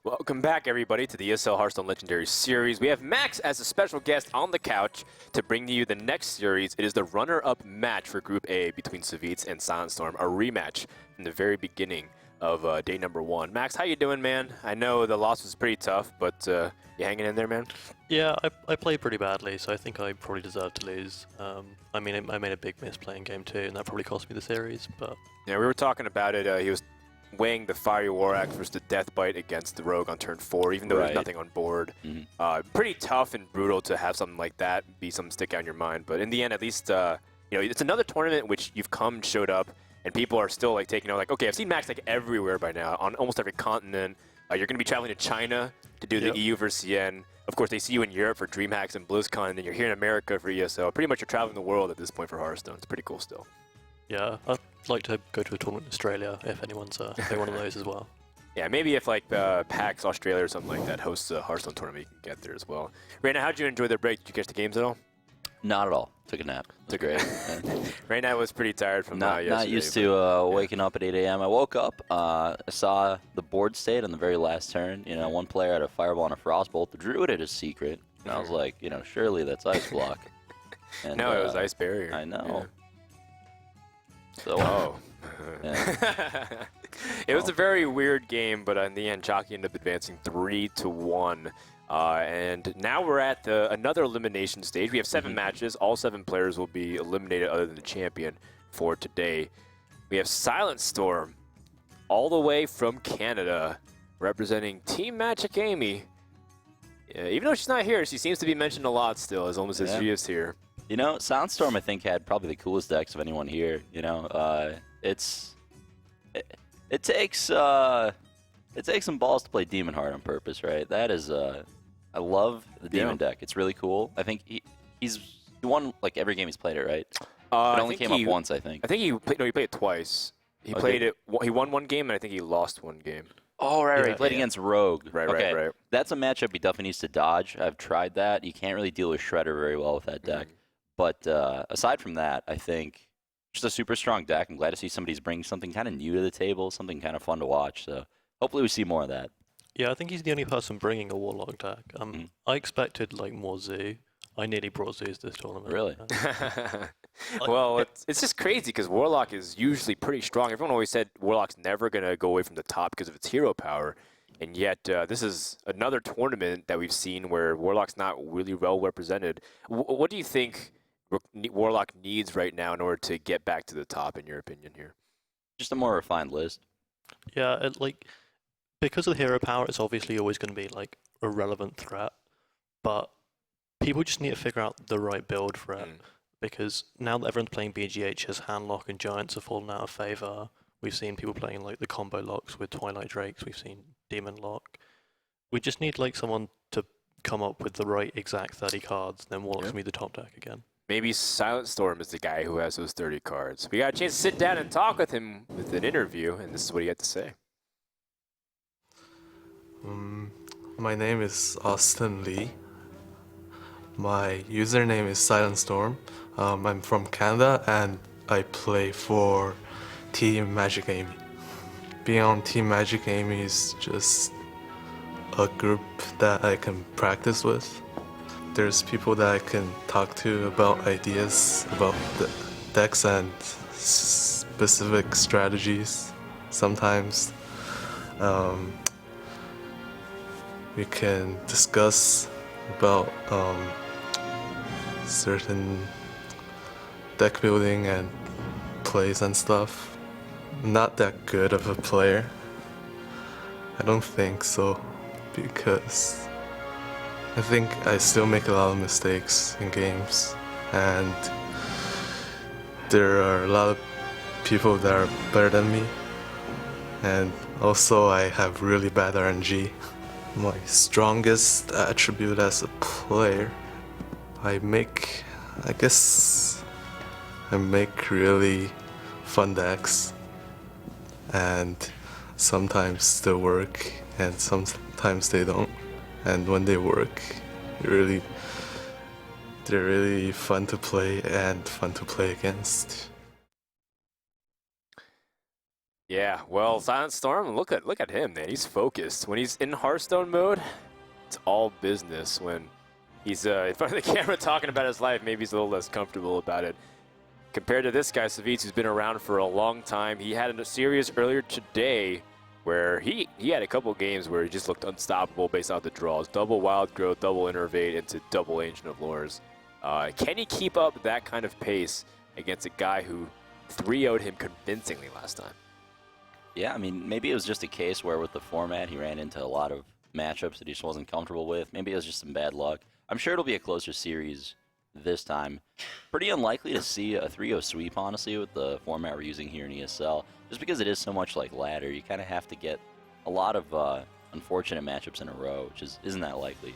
Welcome back, everybody, to the ESL Hearthstone Legendary Series. We have Max as a special guest on the couch to bring you the next series. It is the runner-up match for Group A between Savjz and SilentStorm, a rematch from the very beginning of day number 1. Max, how you doing, man? I know the loss was pretty tough, but you hanging in there, man? Yeah, I played pretty badly, so I think I probably deserved to lose. I mean, I made a big miss playing game 2, and that probably cost me the series, but... Yeah, we were talking about it. He was weighing the Fiery War Axe versus the Death Bite against the Rogue on turn 4, even though there's nothing on board. Pretty tough and brutal to have something like that be something stick out in your mind. But in the end, at least, you know, it's another tournament which you've come, showed up, and people are still like taking, like, okay, I've seen Max like everywhere by now, on almost every continent. You're going to be traveling to China to do the EU versus CN. Of course, they see you in Europe for DreamHacks and BlizzCon, and then you're here in America for ESL. Pretty much you're traveling the world at this point for Hearthstone. It's pretty cool still. Yeah, I'd like to go to a tournament in Australia if anyone's one of those as well. Yeah, maybe if like PAX Australia or something like that hosts a Hearthstone tournament, you can get there as well. Raina, how did you enjoy the break? Did you catch the games at all? Not at all. Took a nap. Took great. Raina was pretty tired from yesterday. Not used to waking up at 8 a.m. I woke up, I saw the board state on the very last turn. You know, one player had a Fireball and a Frostbolt. The Druid had a secret. And I was like, you know, surely that's Ice Block. And, no, it was Ice Barrier. I know. Yeah. So, it was a very weird game, but in the end, Jockey ended up advancing 3-1. And now we're at another elimination stage. We have 7 matches. All 7 players will be eliminated other than the champion for today. We have SilentStorm all the way from Canada representing Team Magic Amy. Even though she's not here, she seems to be mentioned a lot still, as almost as she is here. You know, SilentStorm, I think, had probably the coolest decks of anyone here. You know, it takes some balls to play Demon Heart on purpose, right? That is, I love the Demon deck. It's really cool. I think he won like every game he's played it, right? It only came up once, I think. I think he played it twice. He played it. He won 1 game, and I think he lost 1 game. Oh, right. He played against Rogue. Right. That's a matchup he definitely needs to dodge. I've tried that. You can't really deal with Shredder very well with that deck. But aside from that, I think just a super strong deck. I'm glad to see somebody's bringing something kind of new to the table, something kind of fun to watch. So hopefully we see more of that. Yeah, I think he's the only person bringing a Warlock deck. I expected like more Zoo. I nearly brought Zoos this tournament. Really? Well, it's just crazy because Warlock is usually pretty strong. Everyone always said Warlock's never going to go away from the top because of its hero power. And yet, this is another tournament that we've seen where Warlock's not really well represented. What do you think Warlock needs right now in order to get back to the top, in your opinion here? Just a more refined list. Yeah, because of the hero power, it's obviously always going to be like a relevant threat. But people just need to figure out the right build for it. Because now that everyone's playing BGH, his Handlock and Giants have fallen out of favor. We've seen people playing like the combo locks with Twilight Drakes. We've seen Demon Lock. We just need like someone to come up with the right exact 30 cards. Then Warlock's going to be the top deck again. Maybe SilentStorm is the guy who has those 30 cards. We got a chance to sit down and talk with him with an interview, and this is what he had to say. My name is Austin Lee. My username is SilentStorm. I'm from Canada and I play for Team Magic Amy. Being on Team Magic Amy is just a group that I can practice with. There's people that I can talk to about ideas, about the decks and specific strategies. Sometimes we can discuss about certain deck building and plays and stuff. I'm not that good of a player. I don't think so, because I think I still make a lot of mistakes in games, and there are a lot of people that are better than me, and also I have really bad RNG. My strongest attribute as a player, I make really fun decks, and sometimes they work and sometimes they don't. And when they work, they're really fun to play and fun to play against. Yeah, well, SilentStorm, look at him, man. He's focused. When he's in Hearthstone mode, it's all business. When he's in front of the camera talking about his life, maybe he's a little less comfortable about it. Compared to this guy, Savjz, who's been around for a long time, he had a series earlier today where he had a couple games where he just looked unstoppable based off the draws. Double Wild Growth, double Innervate into double Ancient of Lures. Can he keep up that kind of pace against a guy who 3-0'd him convincingly last time? Yeah, I mean, maybe it was just a case where with the format he ran into a lot of matchups that he just wasn't comfortable with. Maybe it was just some bad luck. I'm sure it'll be a closer series this time. Pretty unlikely to see a 3-0 sweep, honestly, with the format we're using here in ESL. Just because it is so much like ladder, you kind of have to get a lot of unfortunate matchups in a row, which isn't that likely.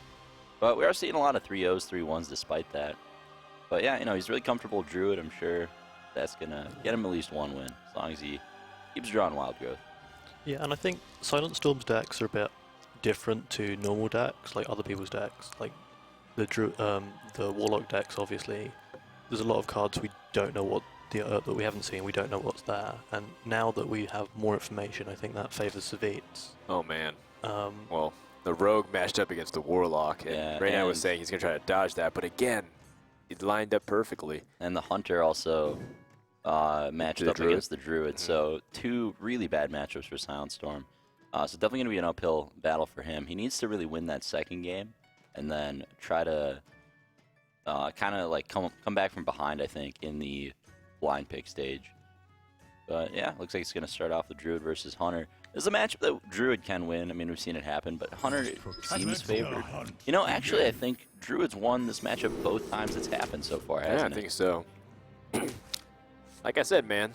But we are seeing a lot of 3-0s, 3-1s despite that. But yeah, you know, he's really comfortable with Druid. I'm sure that's going to get him at least one win, as long as he keeps drawing Wild Growth. Yeah, and I think SilentStorm's decks are a bit different to normal decks, like other people's decks. Like the Warlock decks, obviously, there's a lot of cards we don't know what that we haven't seen. We don't know what's there, and now that we have more information, I think that favors Savjz. Oh man. Well, the Rogue matched up against the Warlock, and Yeah, Reyna was saying he's gonna try to dodge that, but again, it lined up perfectly. And the Hunter also matched up against the Druid, so two really bad matchups for SilentStorm. So definitely going to be an uphill battle for him. He needs to really win that second game and then try to kind of like come back from behind, I think, in the blind pick stage. But yeah, looks like it's going to start off with Druid versus Hunter. This is a matchup that Druid can win. I mean, we've seen it happen, but Hunter seems favored. You know, actually, I think Druid's won this matchup both times it's happened so far, hasn't Yeah, I think so. Like I said, man,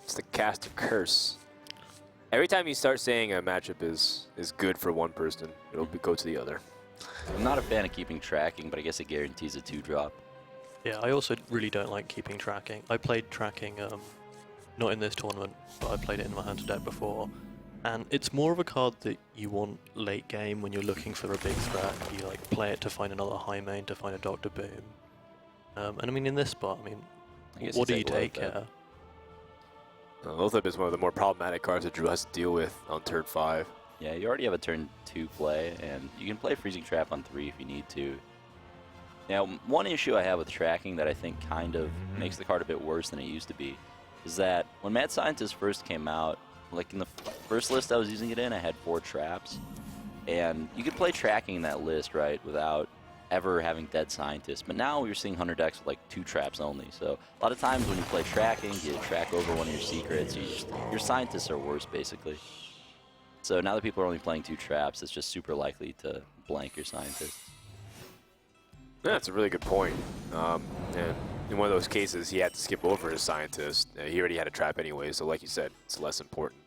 it's the cast of curse. Every time you start saying a matchup is good for one person, it'll go to the other. I'm not a fan of keeping tracking, but I guess it guarantees a 2-drop. Yeah, I also really don't like keeping tracking. I played tracking, not in this tournament, but I played it in my Hunter deck before. And it's more of a card that you want late game when you're looking for a big threat. You like play it to find another high main, to find a Dr. Boom. And I mean, in this spot, I mean, what do you take here? Lothar is one of the more problematic cards that Drew has to deal with on turn 5. Yeah, you already have a turn 2 play, and you can play Freezing Trap on 3 if you need to. Now, one issue I have with tracking that I think kind of makes the card a bit worse than it used to be is that when Mad Scientist first came out, like in the first list I was using it in, I had 4 traps. And you could play tracking in that list, right, without ever having Dead Scientists. But now we're seeing Hunter decks with like 2 traps only. So a lot of times when you play tracking, you track over one of your secrets. Your Scientists are worse, basically. So now that people are only playing 2 traps, it's just super likely to blank your Scientists. Yeah, that's a really good point. And in one of those cases, he had to skip over his Scientist. He already had a trap anyway, so like you said, it's less important.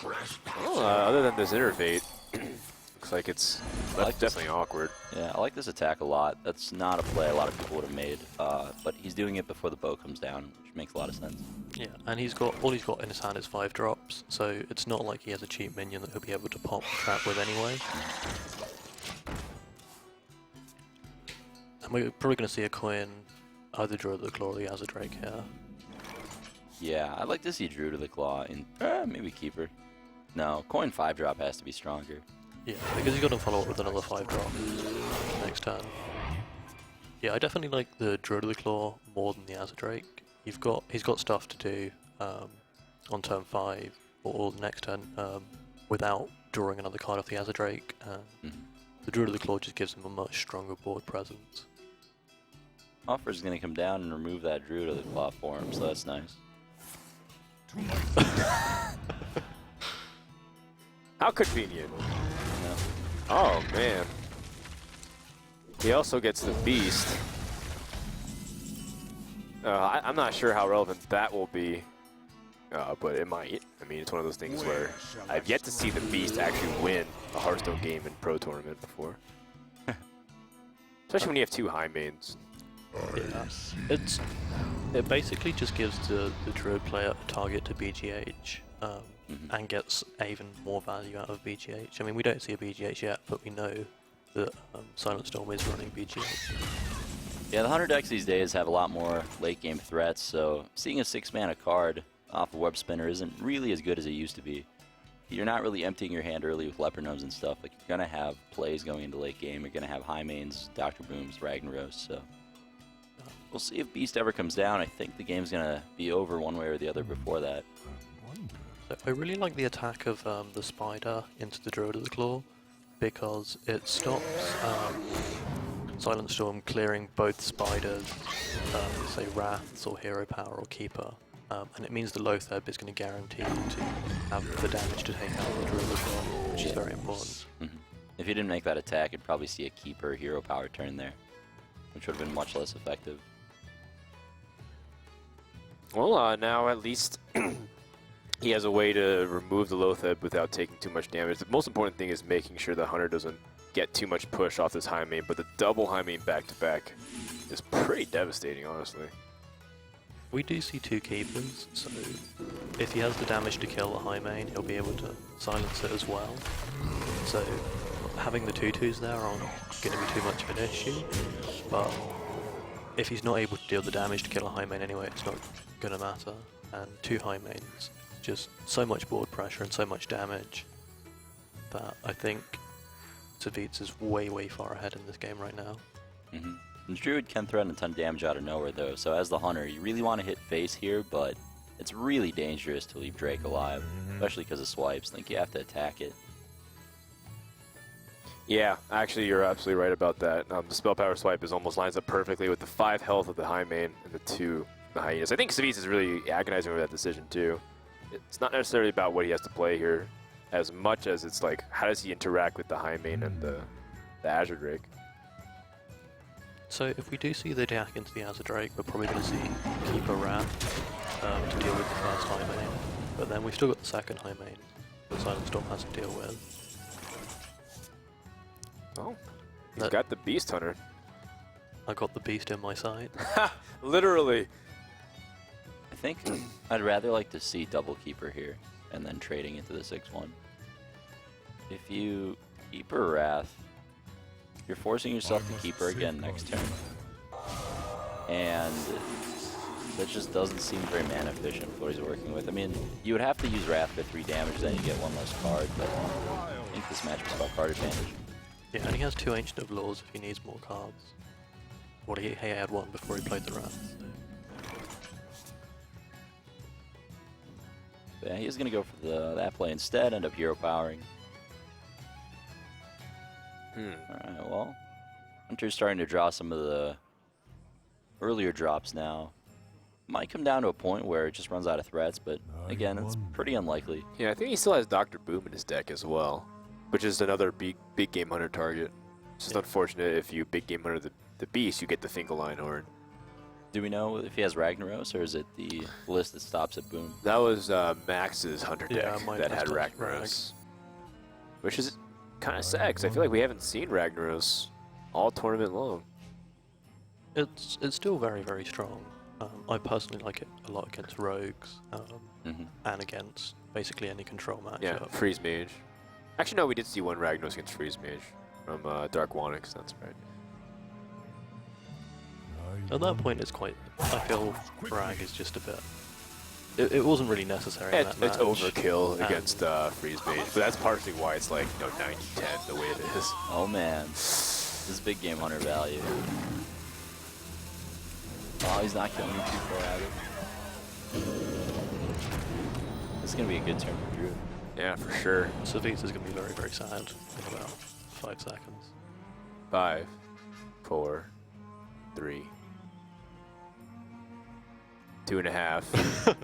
Well, other than this Innervate, looks like it's definitely awkward. Yeah, I like this attack a lot. That's not a play a lot of people would have made, but he's doing it before the bow comes down, which makes a lot of sense. Yeah, and all he's got in his hand is 5 drops, so it's not like he has a cheap minion that he'll be able to pop trap with anyway. And we're probably going to see a coin either Druid of the Claw or the Azure here. Yeah, I'd like to see Druid of the Claw in maybe Keeper. No, coin 5-drop has to be stronger. Yeah, because he's got to follow up with another 5-drop next turn. Yeah, I definitely like the Druid of the Claw more than the Azure. He's got stuff to do on turn 5 or the next turn without drawing another card off the Azure. The Druid of the Claw just gives him a much stronger board presence. Offer's going to come down and remove that Druid of the Claw for him, so that's nice. How convenient. Yeah. Oh, man. He also gets the Beast. I'm not sure how relevant that will be, but it might. I mean, it's one of those things where I've yet to see the Beast actually win a Hearthstone game in Pro Tournament before. Especially when you have 2 high mains. Yeah. It basically just gives the Druid player a target to BGH and gets even more value out of BGH. I mean, we don't see a BGH yet, but we know that SilentStorm is running BGH. Yeah, the Hunter decks these days have a lot more late game threats, so seeing a 6-mana card off a web spinner isn't really as good as it used to be. You're not really emptying your hand early with Leper Gnomes and stuff. Like, you're going to have plays going into late game. You're going to have high mains, Dr. Booms, Ragnaros. So we'll see if Beast ever comes down. I think the game's going to be over one way or the other before that. So I really like the attack of the Spider into the Druid of the Claw, because it stops SilentStorm clearing both spiders, say Wraths or Hero Power or Keeper, and it means the Lotheb is going to guarantee to have the damage to take out the Druid as well, which is very important. Mm-hmm. If you didn't make that attack, you'd probably see a Keeper Hero Power turn there, which would have been much less effective. Well, now at least he has a way to remove the Lotheb without taking too much damage. The most important thing is making sure the Hunter doesn't get too much push off this high main, but the double high main back-to-back is pretty devastating, honestly. We do see 2 Keepers, so if he has the damage to kill the high main, he'll be able to silence it as well. So having the 2/2s there aren't going to be too much of an issue, but if he's not able to deal the damage to kill a high main anyway, it's not going to matter. And 2 high mains, just so much board pressure and so much damage that I think Savjz is way, way far ahead in this game right now. Mm-hmm. The Druid can threaten a ton of damage out of nowhere, though, so as the Hunter, you really want to hit face here, but it's really dangerous to leave Drake alive, especially because of swipes. I think you have to attack it. Yeah, actually, you're absolutely right about that. The Spell Power Swipe almost lines up perfectly with the 5 health of the high main and the 2 the Hyenas. I think Savjz is really agonizing over that decision, too. It's not necessarily about what he has to play here, as much as it's like, how does he interact with the high main and the Azure Drake? So if we do see the attack into the Azure Drake, we're probably going to see Keeper Wrath to deal with the first high main, but then we've still got the second high main that SilentStorm has to deal with. Oh, he's got the Beast Hunter. I got the Beast in my sight. Literally. I think I'd rather like to see double Keeper here, and then trading into the 6/1. If you Keeper Wrath, you're forcing yourself to Keeper again next turn. And that just doesn't seem very mana efficient for what he's working with. I mean, you would have to use Wrath for 3 damage, then you get 1 less card, but I think this matchup's about card advantage. Yeah, and he has 2 Ancient of Laws if he needs more cards. Well, he had 1 before he played the Wrath. But yeah, he's going to go for that play instead, end up hero powering. Alright, well, Hunter's starting to draw some of the earlier drops now. Might come down to a point where it just runs out of threats, but again, it's pretty unlikely. Yeah, I think he still has Dr. Boom in his deck as well, which is another big game hunter target. It's just unfortunate if you big game hunter the Beast, you get the Fingal Line Horn. Do we know if he has Ragnaros, or is it the list that stops at Boom? That was Max's hunter deck that had Rag. Ragnaros. Which is kind of sad, because I feel like we haven't seen Ragnaros all tournament long. It's still very, very strong. I personally like it a lot against rogues and against basically any control matchup. Yeah, Freeze Mage. Actually, no, we did see one Ragnaros against Freeze Mage from Dark Wanyx, that's right. At that point, it's quite. I feel Rag is just a bit. It wasn't really necessary. It's overkill against Freeze Mage, but that's partially why it's like 90-10 the way it is. Oh man, this is big game hunter value. Oh, he's not killing me too far out of it. This is gonna be a good turn for Drew. Yeah, for sure. Savjz is gonna be very, very sad in about 5 seconds. 5, 4, 3, 2.5.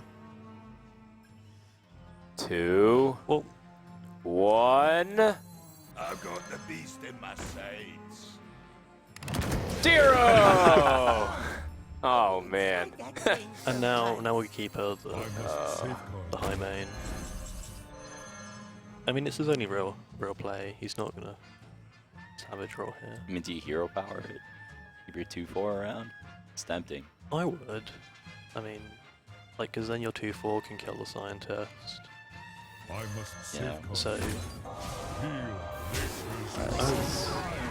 2. Well, 1. I've got the beast in my sights. 0! Oh man. and now we keep the high main. I mean, this is only real play. He's not gonna Savjz roll here. I mean, do you hero power it? Keep your 2/4 around? It's tempting. I would. I mean, like, because then your 2/4 can kill the scientist. I must Yeah, So,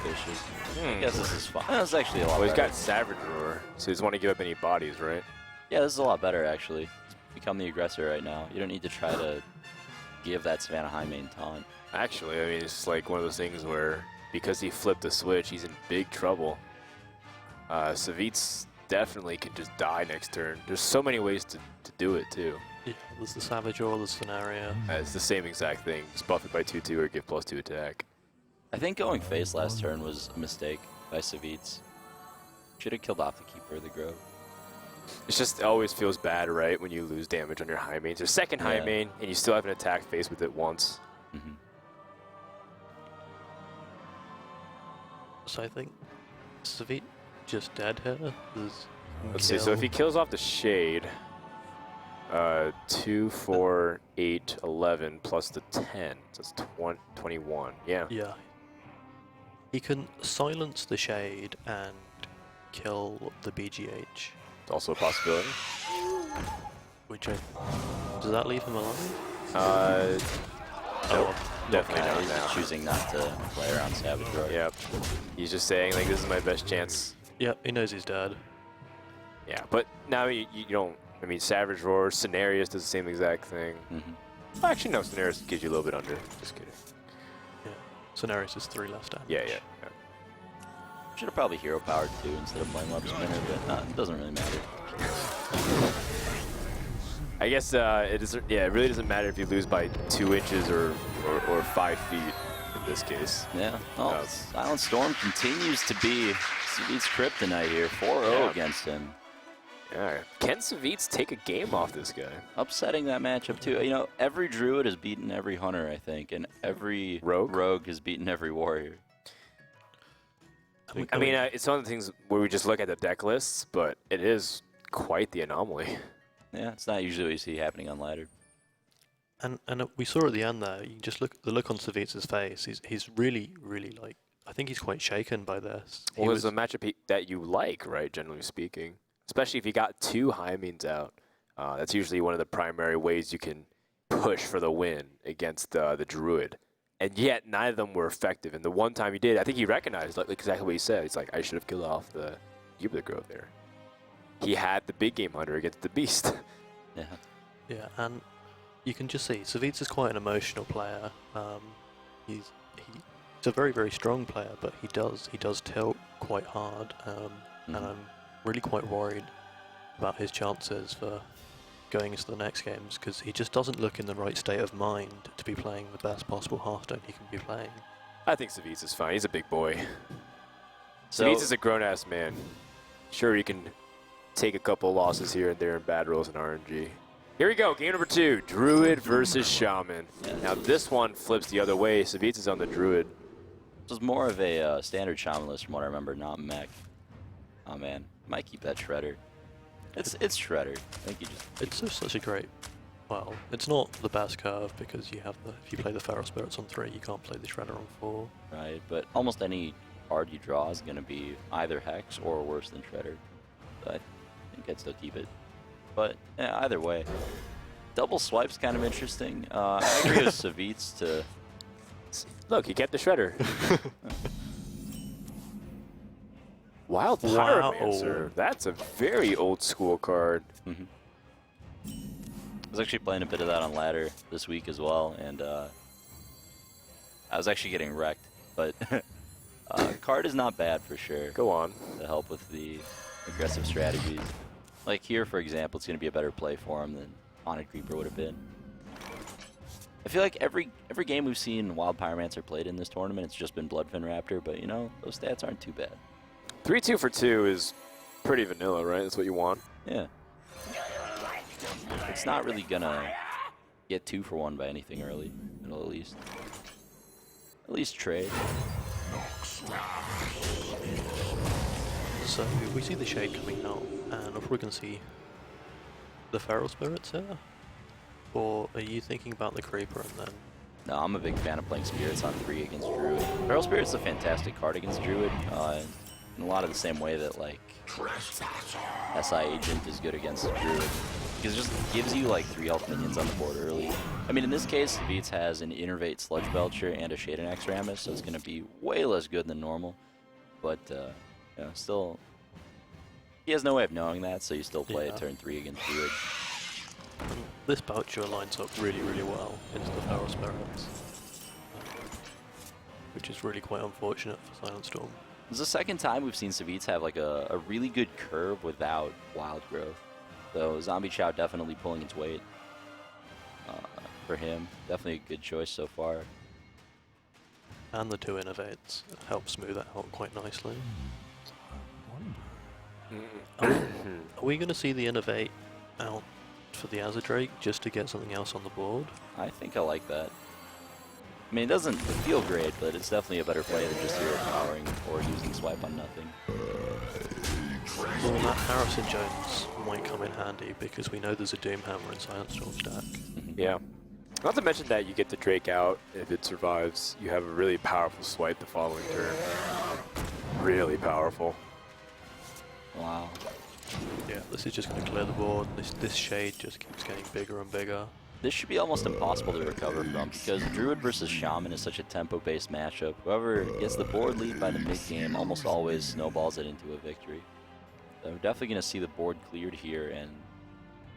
vicious. I guess this is fine. That's actually a lot Well, he's better. got Savage Roar, so he doesn't want to give up any bodies, right? Yeah, this is a lot better, actually. become the aggressor right now. You don't need to try to give that Savannah high main taunt. Actually, I mean, it's like one of those things where because he flipped the switch, he's in big trouble. Savjz definitely can just die next turn. There's so many ways to do it, too. Yeah, there's the Savjz or the scenario. It's the same exact thing. Just buff it by 2/2 or give +2 attack. I think going face last turn was a mistake by Savjz. Should have killed off the Keeper of the Grove. It's just it always feels bad, right, when you lose damage on your high main. It's your second high main, and you still have an attack phase with it once. Mm-hmm. So I think Savjz just dead here. Let's see, so if he kills off the Shade, 2, 4, 8, 11, plus the 10, so it's 21, yeah. Yeah. He can silence the Shade and kill the BGH. It's also a possibility. Which does that leave him alive? No, definitely Okay, not he's now. just choosing not to play around Savjz Roar. Yep. He's just saying, like, this is my best chance. Yeah, he knows he's dead. Yeah, but now you don't, I mean, Savjz Roar, Scenarius does the same exact thing. Mm-hmm. Actually, no, Scenarius gives you a little bit under. Just kidding. Yeah. Scenarius is 3 less damage. Yeah. Should have probably hero powered too instead of playing web spinner, but it doesn't really matter. I guess it really doesn't matter if you lose by 2 inches or 5 feet in this case. Yeah. Oh, SilentStorm continues to be Savjz kryptonite here. 4-0 against him. Yeah. Can Savjz take a game off this guy? Upsetting that matchup too. You know, every Druid has beaten every Hunter, I think, and every Rogue has beaten every Warrior. I mean, it's one of the things where we just look at the deck lists, but it is quite the anomaly. Yeah, it's not usually what you see happening on ladder. And we saw at the end there, you just look the look on Savjz's face. He's really like, I think he's quite shaken by this. Well, it's a matchup that you like, right? Generally speaking, especially if you got 2 high means out. That's usually one of the primary ways you can push for the win against the Druid. And yet, neither of them were effective. And the one time he did, I think he recognized like exactly what he said. He's like, I should have killed off the Keeper of the Grove there. He had the big game hunter against the Beast. Yeah. Yeah, and you can just see Savjz is quite an emotional player. He's a very, very strong player, but he does tilt quite hard. And I'm really quite worried about his chances for going into the next games, because he just doesn't look in the right state of mind to be playing the best possible Hearthstone he can be playing. I think Savjz is fine. He's a big boy. So, Savjz is a grown-ass man. Sure, he can take a couple losses here and there in bad rolls and RNG. Here we go, game number 2, Druid versus Shaman. Now this one flips the other way. Savjz is on the Druid. this was more of a standard Shaman list from what I remember, not mech. Oh man, might keep that Shredder. It's Shredder. I think you just. It's just such a great. Well, it's not the best curve because you have if you play the Feral Spirits on 3, you can't play the Shredder on 4. Right, but almost any card you draw is going to be either Hex or worse than Shredder. So I think I'd still keep it. But yeah, either way. Double Swipe's kind of interesting. I agree with Savjz to... Look, he kept the Shredder. Wild Wow. Pyromancer. That's a very old school card. Mm-hmm. I was actually playing a bit of that on ladder this week as well, and I was actually getting wrecked. But card is not bad for sure. Go on. To help with the aggressive strategies. Like here, for example, it's going to be a better play for him than Haunted Creeper would have been. I feel like every game we've seen Wild Pyromancer played in this tournament, it's just been Bloodfin Raptor, but you know, those stats aren't too bad. 3-2 for 2 is pretty vanilla, right? That's what you want. Yeah. It's not really gonna get 2 for 1 by anything early. It'll at least trade. So we see the Shade coming out, and if we're going to see the Feral Spirits here, or are you thinking about the Creeper and then? No, I'm a big fan of playing Spirits on 3 against Druid. Feral Spirit's a fantastic card against Druid, in a lot of the same way that like SI Agent is good against Druid. Because it just gives you like 3 health minions on the board early. I mean, in this case, Savjz has an Innervate Sludge Belcher and a Shade and Exramus, so it's going to be way less good than normal. But, you know, still, he has no way of knowing that, so you still play it turn 3 against Druid. And this Belcher lines up really, really well into the Feral Spirits, which is really quite unfortunate for SilentStorm. This is the second time we've seen Savjz have like a really good curve without wild growth. So Zombie Chow definitely pulling its weight for him. Definitely a good choice so far. And the 2 Innovates help smooth that out quite nicely. Are we going to see the Innovate out for the Azadrake just to get something else on the board? I think I like that. I mean, it doesn't feel great, but it's definitely a better play than just hero powering or using swipe on nothing. Well, that Harrison Jones might come in handy because we know there's a Doomhammer in SilentStorm's deck. Yeah. Not to mention that you get the Drake out if it survives. You have a really powerful swipe the following turn. Really powerful. Wow. Yeah, this is just going to clear the board. This shade just keeps getting bigger and bigger. This should be almost impossible to recover from because Druid versus Shaman is such a tempo-based matchup. Whoever gets the board lead by the mid-game almost always snowballs it into a victory. So we're definitely going to see the board cleared here, and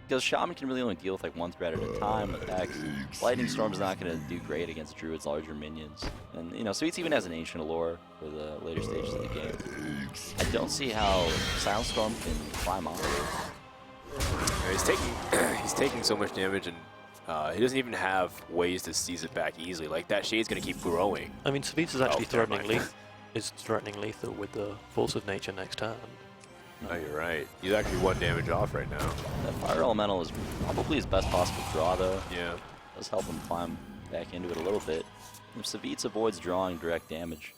because Shaman can really only deal with like one threat at a time with X, Lightning Storm's not going to do great against Druid's larger minions. And you know, Savjz even has an Ancient Allure for the later stages of the game. I don't see how SilentStorm can climb on it. He's taking so much damage, and he doesn't even have ways to seize it back easily. Like, that shade's going to keep growing. I mean, Savjz is actually never threatening lethal with the Force of Nature next turn. Oh, you're right. He's actually 1 damage off right now. That Fire Elemental is probably his best possible draw, though. Yeah. Does help him climb back into it a little bit. If Savjz avoids drawing direct damage.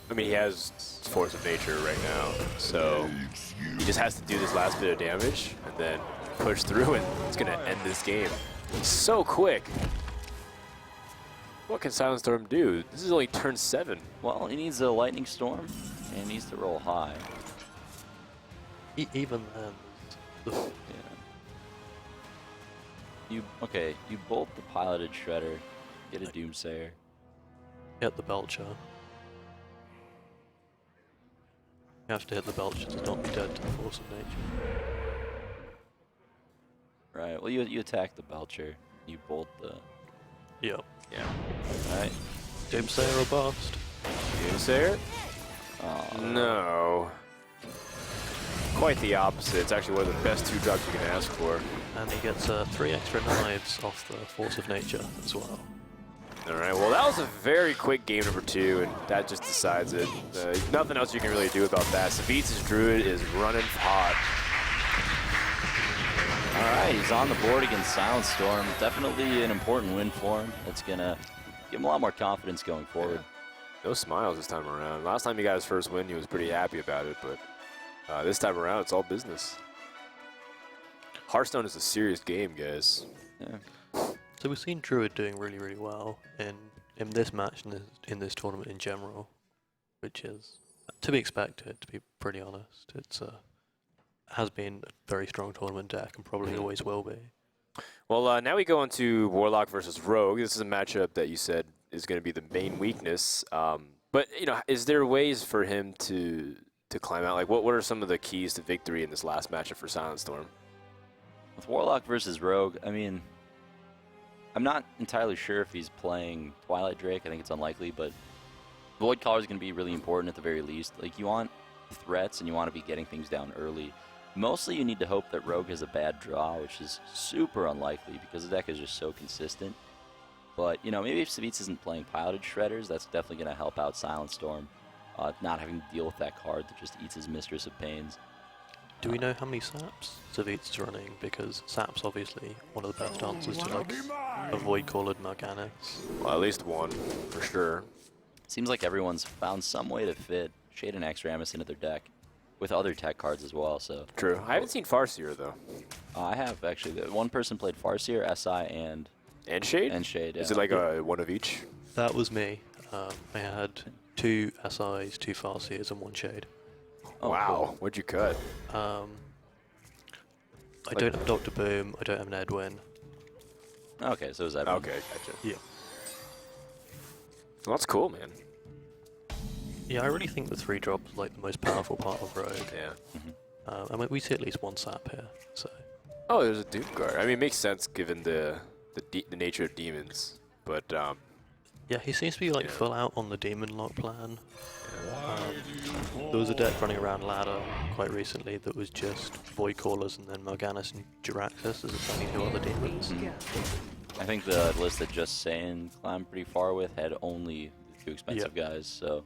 I mean, he has Force of Nature right now, so he just has to do this last bit of damage and then push through, and it's going to end this game. So quick. What can SilentStorm do? This is only turn 7. Well, he needs a Lightning Storm, and he needs to roll high. Even then, Yeah. You bolt the Piloted Shredder, get a Doomsayer. hit the Belcher. You have to hit the Belcher to not be dead to the Force of Nature. Right, well you attack the Belcher, you bolt the... Yep. Yeah. Right. Doomsayer or bust? Doomsayer? Oh. No. Quite the opposite. It's actually one of the best 2 drops you can ask for. And he gets 3 extra knives off the Force of Nature as well. Alright, well that was a very quick game number 2, and that just decides it. Nothing else you can really do about that. Savjz's Druid is running hot. Alright, he's on the board against SilentStorm. Definitely an important win for him. It's gonna give him a lot more confidence going forward. Yeah. No smiles this time around. Last time he got his first win, he was pretty happy about it, but this time around, it's all business. Hearthstone is a serious game, guys. Yeah. So we've seen Druid doing really, really well in this match and in this tournament in general, which is to be expected, to be pretty honest. It's has been a very strong tournament deck and probably always will be. Well, now we go on to Warlock versus Rogue. This is a matchup that you said is going to be the main weakness. But, you know, is there ways for him to climb out? Like, what are some of the keys to victory in this last matchup for SilentStorm? With Warlock versus Rogue, I mean, I'm not entirely sure if he's playing Twilight Drake. I think it's unlikely, but Void Collar is going to be really important at the very least. Like, you want threats and you want to be getting things down early. Mostly you need to hope that Rogue has a bad draw, which is super unlikely because the deck is just so consistent. But, you know, maybe if Savjz isn't playing Piloted Shredders, that's definitely going to help out SilentStorm, not having to deal with that card that just eats his Mistress of Pains. Do we know how many saps Savjz is running? Because sap's obviously one of the best answers to like a Void Caller Morganis. Well, at least 1, for sure. Seems like everyone's found some way to fit Shade and Extramus into their deck, with other tech cards as well, so... True. I haven't seen Farseer, though. I have, actually. One person played Farseer, SI, and Shade? And Shade, yeah. Is it like a one of each? That was me. I had 2 SIs, 2 Farseers, and 1 Shade. Oh, wow. cool. What'd you cut? I don't have Dr. Boom, I don't have an Edwin. Okay, so is that... Okay, gotcha. Yeah. Well, that's cool, man. Yeah, I really think the 3-drop is like the most powerful part of Rogue. Yeah. I mean, we see at least 1 sap here, so... Oh, there's a Doom Guard. I mean, it makes sense given the nature of demons, but Yeah, he seems to be like full out on the demon lock plan. There was a deck running around ladder quite recently that was just Void Callers and then Morganis and Jiraxis as its only 2 other demons. I think the list that Just Saying climbed pretty far with had only the 2 expensive guys, so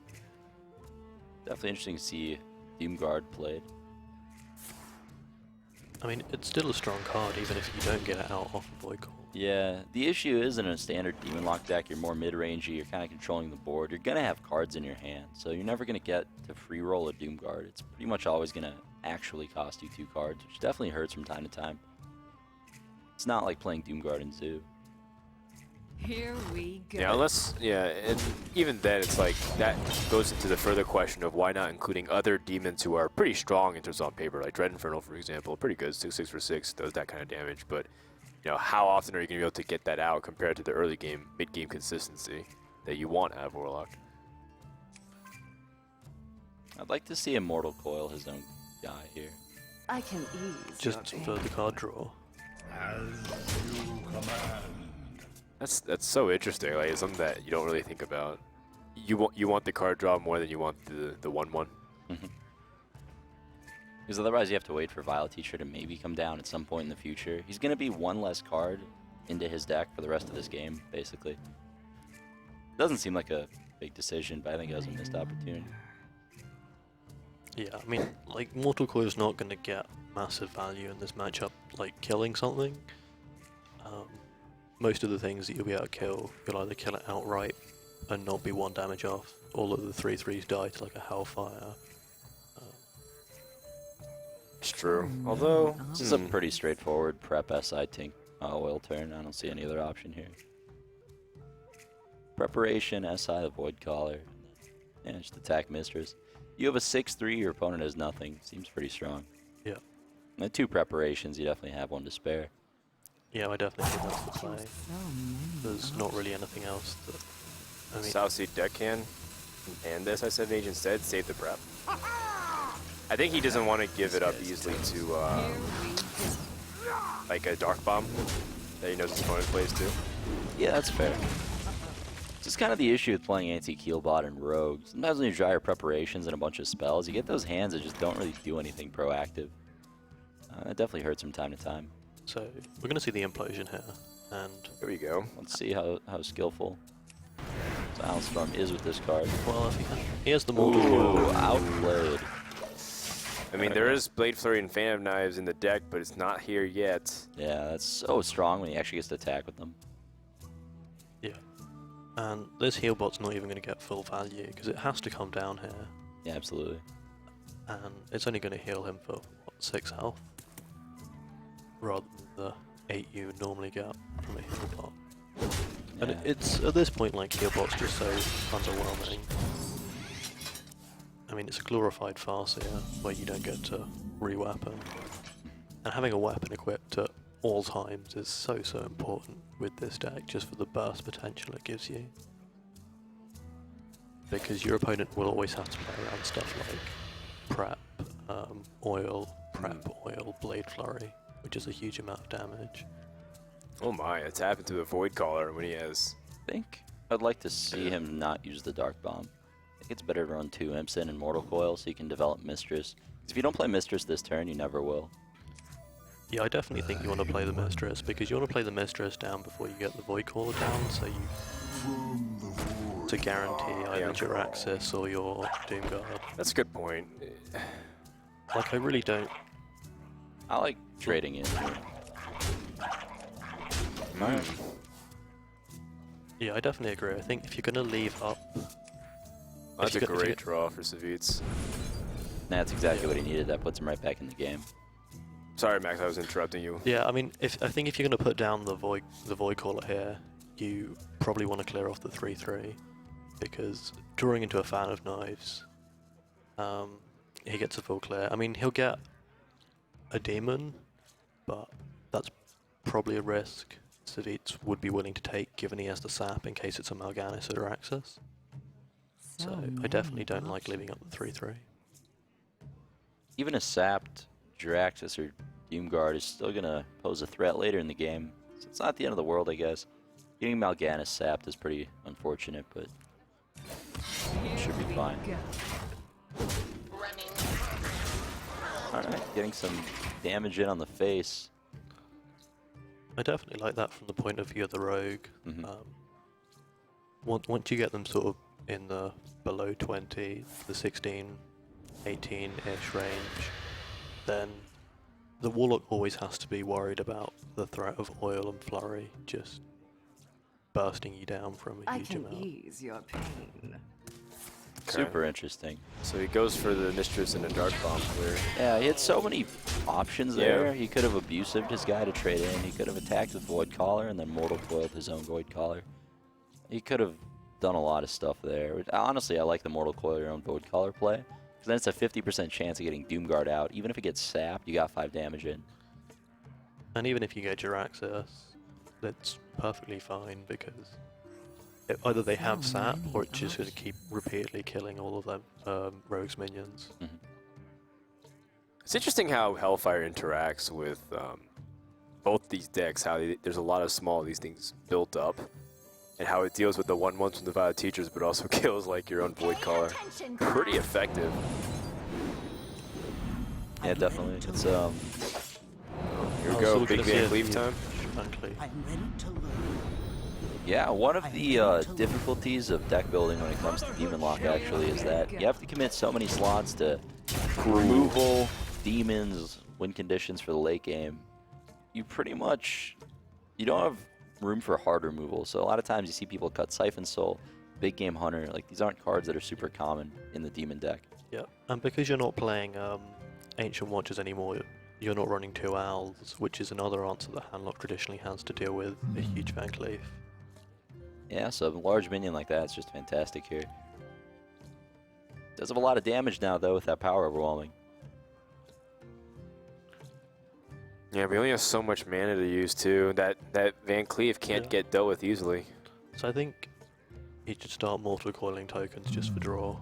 definitely interesting to see Doomguard played. I mean, it's still a strong card even if you don't get it out off of Void Call. Yeah, the issue is in a standard Demon Lock deck, you're more mid-rangey, you're kind of controlling the board, you're going to have cards in your hand, so you're never going to get to free roll a Doomguard. It's pretty much always going to actually cost you 2 cards, which definitely hurts from time to time. It's not like playing Doomguard in Zoo. Here we go. yeah, unless and even then, it's like that goes into the further question of why not including other demons who are pretty strong in terms on paper, like Dread Infernal, for example, pretty good, 6/6 for 6, does that kind of damage, but how often are you going to be able to get that out compared to the early game, mid-game consistency that you want out of Warlock? I'd like to see Immortal Coil his own guy here. I can ease Just your for the pain. card draw. As you command. That's so interesting. Like, it's something that you don't really think about. You want the card draw more than you want the 1/1. Because otherwise you have to wait for Vile Teacher to maybe come down at some point in the future. He's going to be 1 less card into his deck for the rest of this game, basically. Doesn't seem like a big decision, but I think it was a missed opportunity. Yeah, I mean, like, Mortal Coil's not going to get massive value in this matchup, like killing something. Most of the things that you'll be able to kill, you'll either kill it outright and not be 1 damage off. All of the 3/3s die to like a Hellfire. It's true. Although, This is a pretty straightforward prep SI Tink oil turn. I don't see any other option here. Preparation, SI the Void Caller. Yeah, just attack Mistress. You have a 6/3, your opponent has nothing. Seems pretty strong. Yeah. And 2 preparations, you definitely have 1 to spare. Yeah, I definitely think that's the play. There's not really anything else that... I mean, South Sea Deckhand and this, I said Mage instead, save the prep. I think he doesn't want to give it up easily to like a Dark Bomb that he knows his opponent plays too. Yeah, that's fair. It's just kind of the issue with playing anti-Keelbot and Rogue. Sometimes when you draw your preparations and a bunch of spells, you get those hands that just don't really do anything proactive. That definitely hurts from time to time. so we're going to see the implosion here, and Here we go. Let's see how skillful SilentStorm is with this card. well, if he has the Mortal Coil. Ooh, outplayed. I mean, there is Blade Flurry and Fan of Knives in the deck, but it's not here yet. Yeah, that's so strong when he actually gets to attack with them. Yeah. And this heal bot's not even going to get full value because it has to come down here, Yeah, absolutely. and it's only going to heal him for what, 6 health, rather than the 8 you would normally get from a heal bot. And Yeah. it's at this point like heal bot's just so underwhelming. I mean, it's a glorified Farseer where you don't get to re-weapon, and having a weapon equipped at all times is so important with this deck, just for the burst potential it gives you. Because your opponent will always have to play around stuff like prep, oil, blade flurry, which is a huge amount of damage. Oh my, it's happened to the Void Caller when he has... I think I'd like to see him not use the Dark Bomb. I think it's better to run 2 Imps in and Mortal Coil so you can develop Mistress. 'Cause if you don't play Mistress this turn, you never will. Yeah, I definitely think you want to play the Mistress, because you want to play the Mistress down before you get the Void Caller down, so you... to guarantee either Jiraxis or your Doomguard. That's a good point. Like, I really don't... I like trading in. Yeah, I definitely agree. I think if you're going to leave up... That's a if you great draw for Savjz. That's exactly what he needed. That puts him right back in the game. Sorry, Max, I was interrupting you. Yeah, I mean, I think if you're going to put down the Void Caller here, you probably want to clear off the 3/3, because drawing into a Fan of Knives, he gets a full clear. I mean, he'll get a demon, but that's probably a risk Savjz would be willing to take, given he has the sap in case it's a Mal'Ganis or Axis. So I definitely don't like leaving up the 3/3. Even a sapped Jiraxis or Doomguard is still going to pose a threat later in the game. So it's not the end of the world, I guess. Getting Mal'Ganis sapped is pretty unfortunate, but it should be fine. Alright, getting some damage in on the face. I definitely like that from the point of view of the rogue. Once you get them sort of in the below 20, the 16, 18-ish range, then the warlock always has to be worried about the threat of oil and flurry just bursting you down from a huge amount. I can ease your pain. Super interesting. So he goes for the Mistress and a Dark Bomb clear. Yeah, he had so many options there. He could have abusived his guy to trade in. He could have attacked with Void Collar and then Mortal Coiled his own Void Collar. He could have done a lot of stuff there. Honestly, I like the Mortal Coil your own Void Collar play. Because then it's a 50% chance of getting Doomguard out. Even if it gets sapped, you got 5 damage in. And even if you get Jiraxxus, that's perfectly fine because either they have sap or it's just going to keep repeatedly killing all of them rogue's minions. It's interesting how Hellfire interacts with both these decks, how there's a lot of small of these things built up, and how it deals with the 1/1s from the Violet Teachers, but also kills like your own Void Caller. Pretty effective. Yeah, definitely. It's Here we go, big Van Cleave time. Yeah, one of the difficulties of deck building when it comes to Demon Lock actually is that you have to commit so many slots to removal, demons, win conditions for the late game. You pretty much, you don't have room for hard removal. So a lot of times you see people cut Siphon Soul, Big Game Hunter. Like these aren't cards that are super common in the Demon deck. Yeah, and because you're not playing Ancient Watchers anymore, you're not running 2 Owls, which is another answer that Handlock traditionally has to deal with a huge Van Cleave. Yeah, so a large minion like that is just fantastic here. Does have a lot of damage now, though, with that power overwhelming. Yeah, but he only has so much mana to use, too. That Van Cleave can't get dealt with easily. So I think he should start Mortal Coiling tokens just for draw.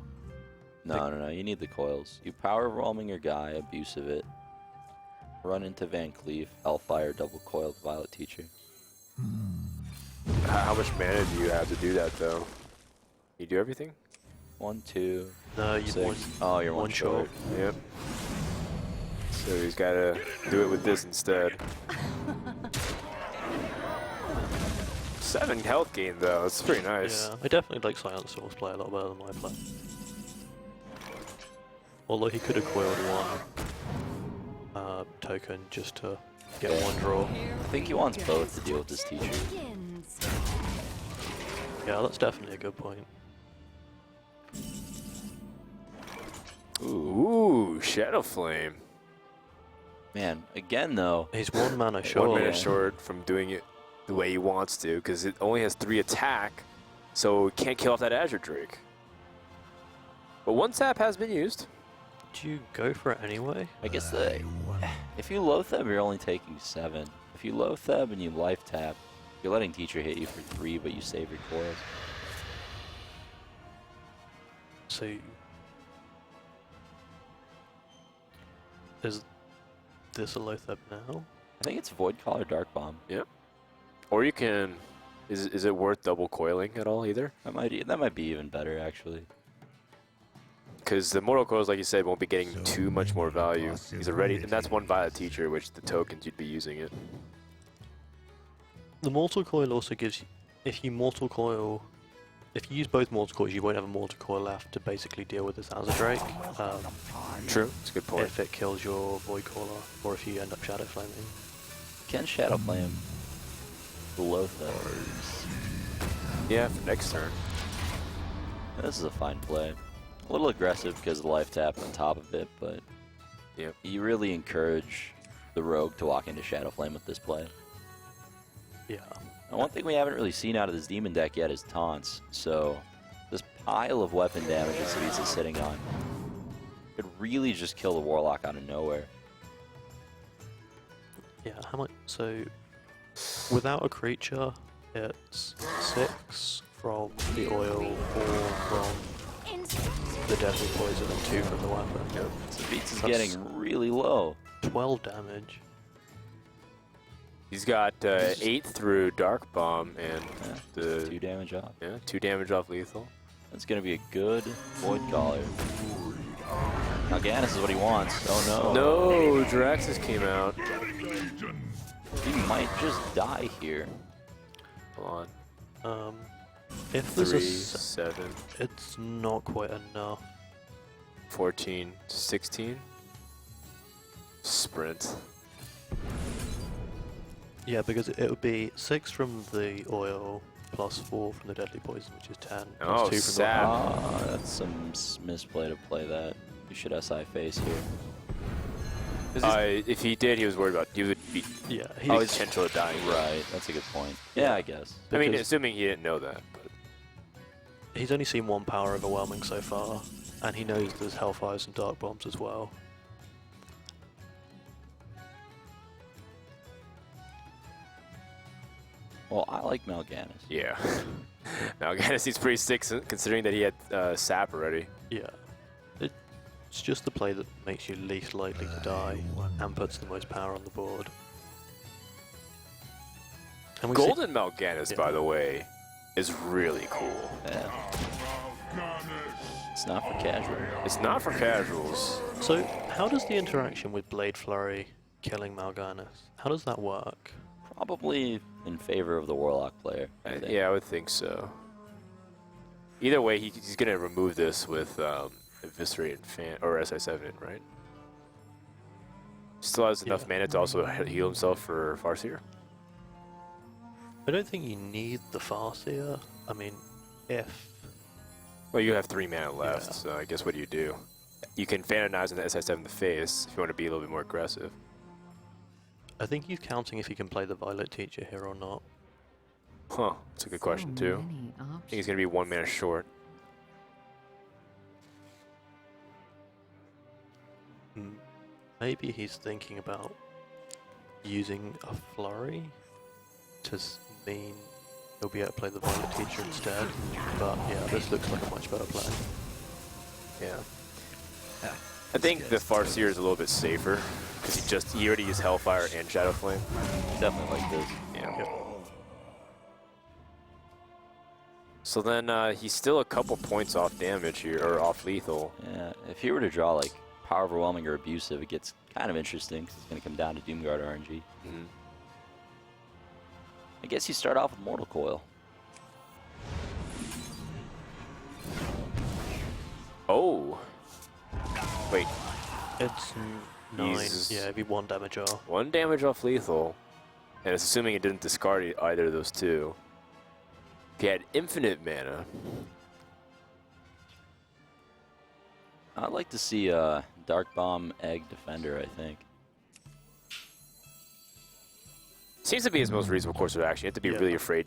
No, you need the coils. You power overwhelming your guy, abuse of it. Run into Van Cleave, Hellfire, double coiled Violet Teacher. How much mana do you have to do that, though? You do everything? 1, 2, No, you 6. Oh, you're one short. Yep. So he's got to do it with this instead. 7 health gain, though. That's pretty nice. Yeah, I definitely like SilentStorm's play a lot better than my play. Although he could have coiled 1 token just to get 1 draw. I think he wants both to deal with this teacher. Yeah, that's definitely a good point. Ooh, Shadow Flame. Man, again though, He's 1 mana short. 1 mana short from doing it the way he wants to, because it only has 3 attack, so it can't kill off that Azure Drake. But 1 tap has been used. Do you go for it anyway? I guess if you Loatheb, you're only taking 7. If you Loatheb and you life tap, you're letting teacher hit you for 3, but you save your coils. So is this a Loatheb now? I think it's Void Collar Dark Bomb. Yep. Or you can... Is it worth double coiling at all either? That might be even better actually. Because the Mortal Coils, like you said, won't be getting too much more value. He's already... And that's 1 Violet Teacher, which the tokens you'd be using it. The Mortal Coil also gives you... If you use both Mortal Coils, you won't have a Mortal Coil left to basically deal with this Azure Drake. True. That's a good point. If it kills your Void Caller, or if you end up Shadow Flaming. Can Shadow Flame Loatheb? Yeah, for next turn. This is a fine play. A little aggressive because of the life tap on top of it, but Yep. you really encourage the rogue to walk into Shadow Flame with this play. Yeah. And one thing we haven't really seen out of this demon deck yet is taunts, so this pile of weapon damage that Savjz is sitting on could really just kill the warlock out of nowhere. Yeah, how much? So, without a creature, it's 6 from the oil, 4 from the deadly poison, and 2 from the weapon. Savjz is That's getting really low. 12 damage. He's got 8 through Dark Bomb and the 2 damage off. Yeah, 2 damage off lethal. That's gonna be a good Void Caller. Now Ganis is what he wants. Oh no. No, Draxus came out. He might just die here. Hold on. If there's 3, a 7, it's not quite enough. 14, 16. Sprint. Yeah, because it would be 6 from the oil plus 4 from the deadly poison, which is 10. Oh, Plus 2 from sad. Ah, that's some misplay to play that. You should SI face here. If he did, he was worried about. He would be the yeah. always potential of dying. Right, that's a good point. Yeah, I guess. I mean, Because- assuming he didn't know that. But He's only seen 1 power overwhelming so far, and he knows there's Hellfires and Dark Bombs as well. Well, I like Mal'Ganis. yeah. Now, again, he's pretty sick considering that he had sap already. Yeah. It's just the play that makes you least likely to die and puts the most power on the board. And we see- Golden Mal'Ganis, Yeah. by the way, is really cool. Yeah. It's not for casual. It's not for casuals. So, how does the interaction with Blade Flurry killing Mal'Ganis, how does that work? Probably in favor of the Warlock player. I think. Yeah, I would think so. Either way, he's going to remove this with Eviscerate and Fan, or SI7, right? Still has enough mana to also heal himself for Farseer. I don't think you need the Farseer. I mean, if... Well, you have 3 mana left, Yeah. so I guess what do? You can Fanonize in the SI7 in the face if you want to be a little bit more aggressive. I think he's counting if he can play the Violet Teacher here or not. Huh, that's a good question too. I think he's going to be 1 mana short. Maybe he's thinking about using a Flurry to mean he'll be able to play the Violet Teacher instead. But yeah, this looks like a much better play. Yeah. I think the Farseer is a little bit safer because he already used Hellfire and Shadow Flame. Definitely like this. Yeah. Yep. So then he's still a couple points off damage here, or off lethal. Yeah, if he were to draw like Power Overwhelming or Abusive, it gets kind of interesting 'cause it's going to come down to Doomguard RNG. Mhm. I guess you start off with Mortal Coil. Oh. Wait, It's 9. He's- Yeah, it'd be 1 damage off. 1 damage off lethal, and it's assuming it didn't discard either of those 2. If he had infinite mana, I'd like to see Dark Bomb Egg Defender, I think. seems to be his most reasonable course of action. You have to be Yeah. really afraid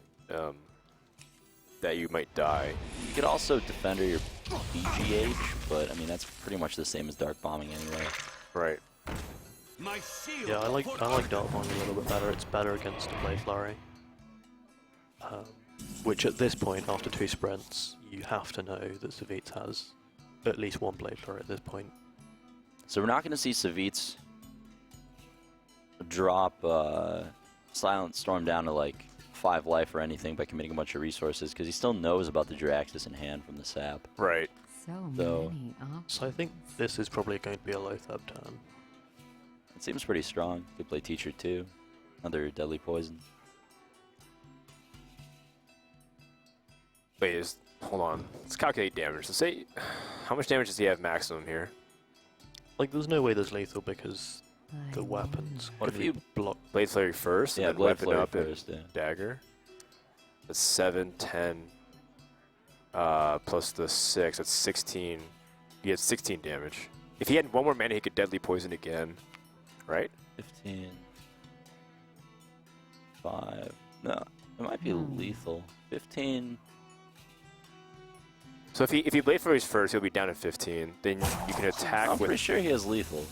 that you might die. You could also Defender your BGH, but I mean that's pretty much the same as Dark Bombing anyway. Right. Yeah, I like Dark Bombing a little bit better. It's better against a Blade Flurry. Which at this point, after 2 sprints, you have to know that Savjz has at least 1 Blade Flurry at this point. So we're not going to see Savjz drop SilentStorm down to like 5 life or anything by committing a bunch of resources because he still knows about the Draxus in hand from the sap. Right. So So- many options. So I think this is probably going to be a Lothab turn. It seems pretty strong. Could play Teacher too. Another deadly poison. Wait, hold on. Let's calculate damage. Let's say, how much damage does he have maximum here? Like, there's no way there's lethal because the weapons What can if you be block. Blade Flurry first, Yeah, and then Blade weapon Flurry up first, yeah. and dagger. That's 7, 10, plus the 6. That's 16. He had 16 damage. If he had 1 more mana, he could deadly poison again, right? 15. 5. No, it might be lethal. 15. So if he Blade Flurries first, he'll be down at 15. Then you can attack I'm with. pretty sure he has lethal.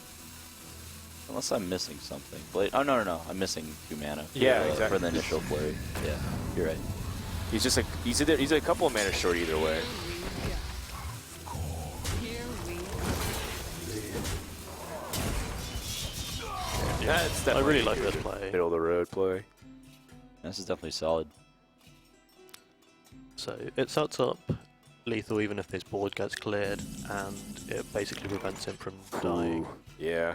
Unless I'm missing something. Blade. Oh no, I'm missing 2 mana. Yeah, for, exactly. For the initial flurry. Yeah, you're right. He's just he's a couple of mana short either way. Yeah, it's I definitely really like good this play. middle of the road play. This is definitely solid. So it sets up lethal even if his board gets cleared, and it basically prevents him from dying Ooh, yeah.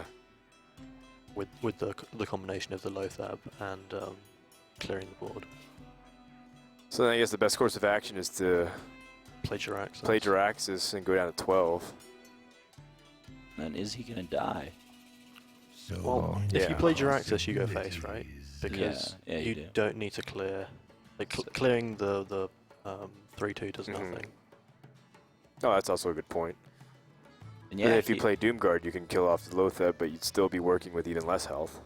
with the combination of the Lothab and clearing the board. So then I guess the best course of action is to Play Jiraxxus. play Jiraxxus and go down to 12. And is he gonna die? Well, if you play Jiraxxus, you go face, right? Because Yeah, you do. don't need to clear. Like clearing the 3/2 does Mhm. nothing. Oh, that's also a good point. And Yeah, yeah, if you play Doomguard, you can kill off the Lothab, but you'd still be working with even less health.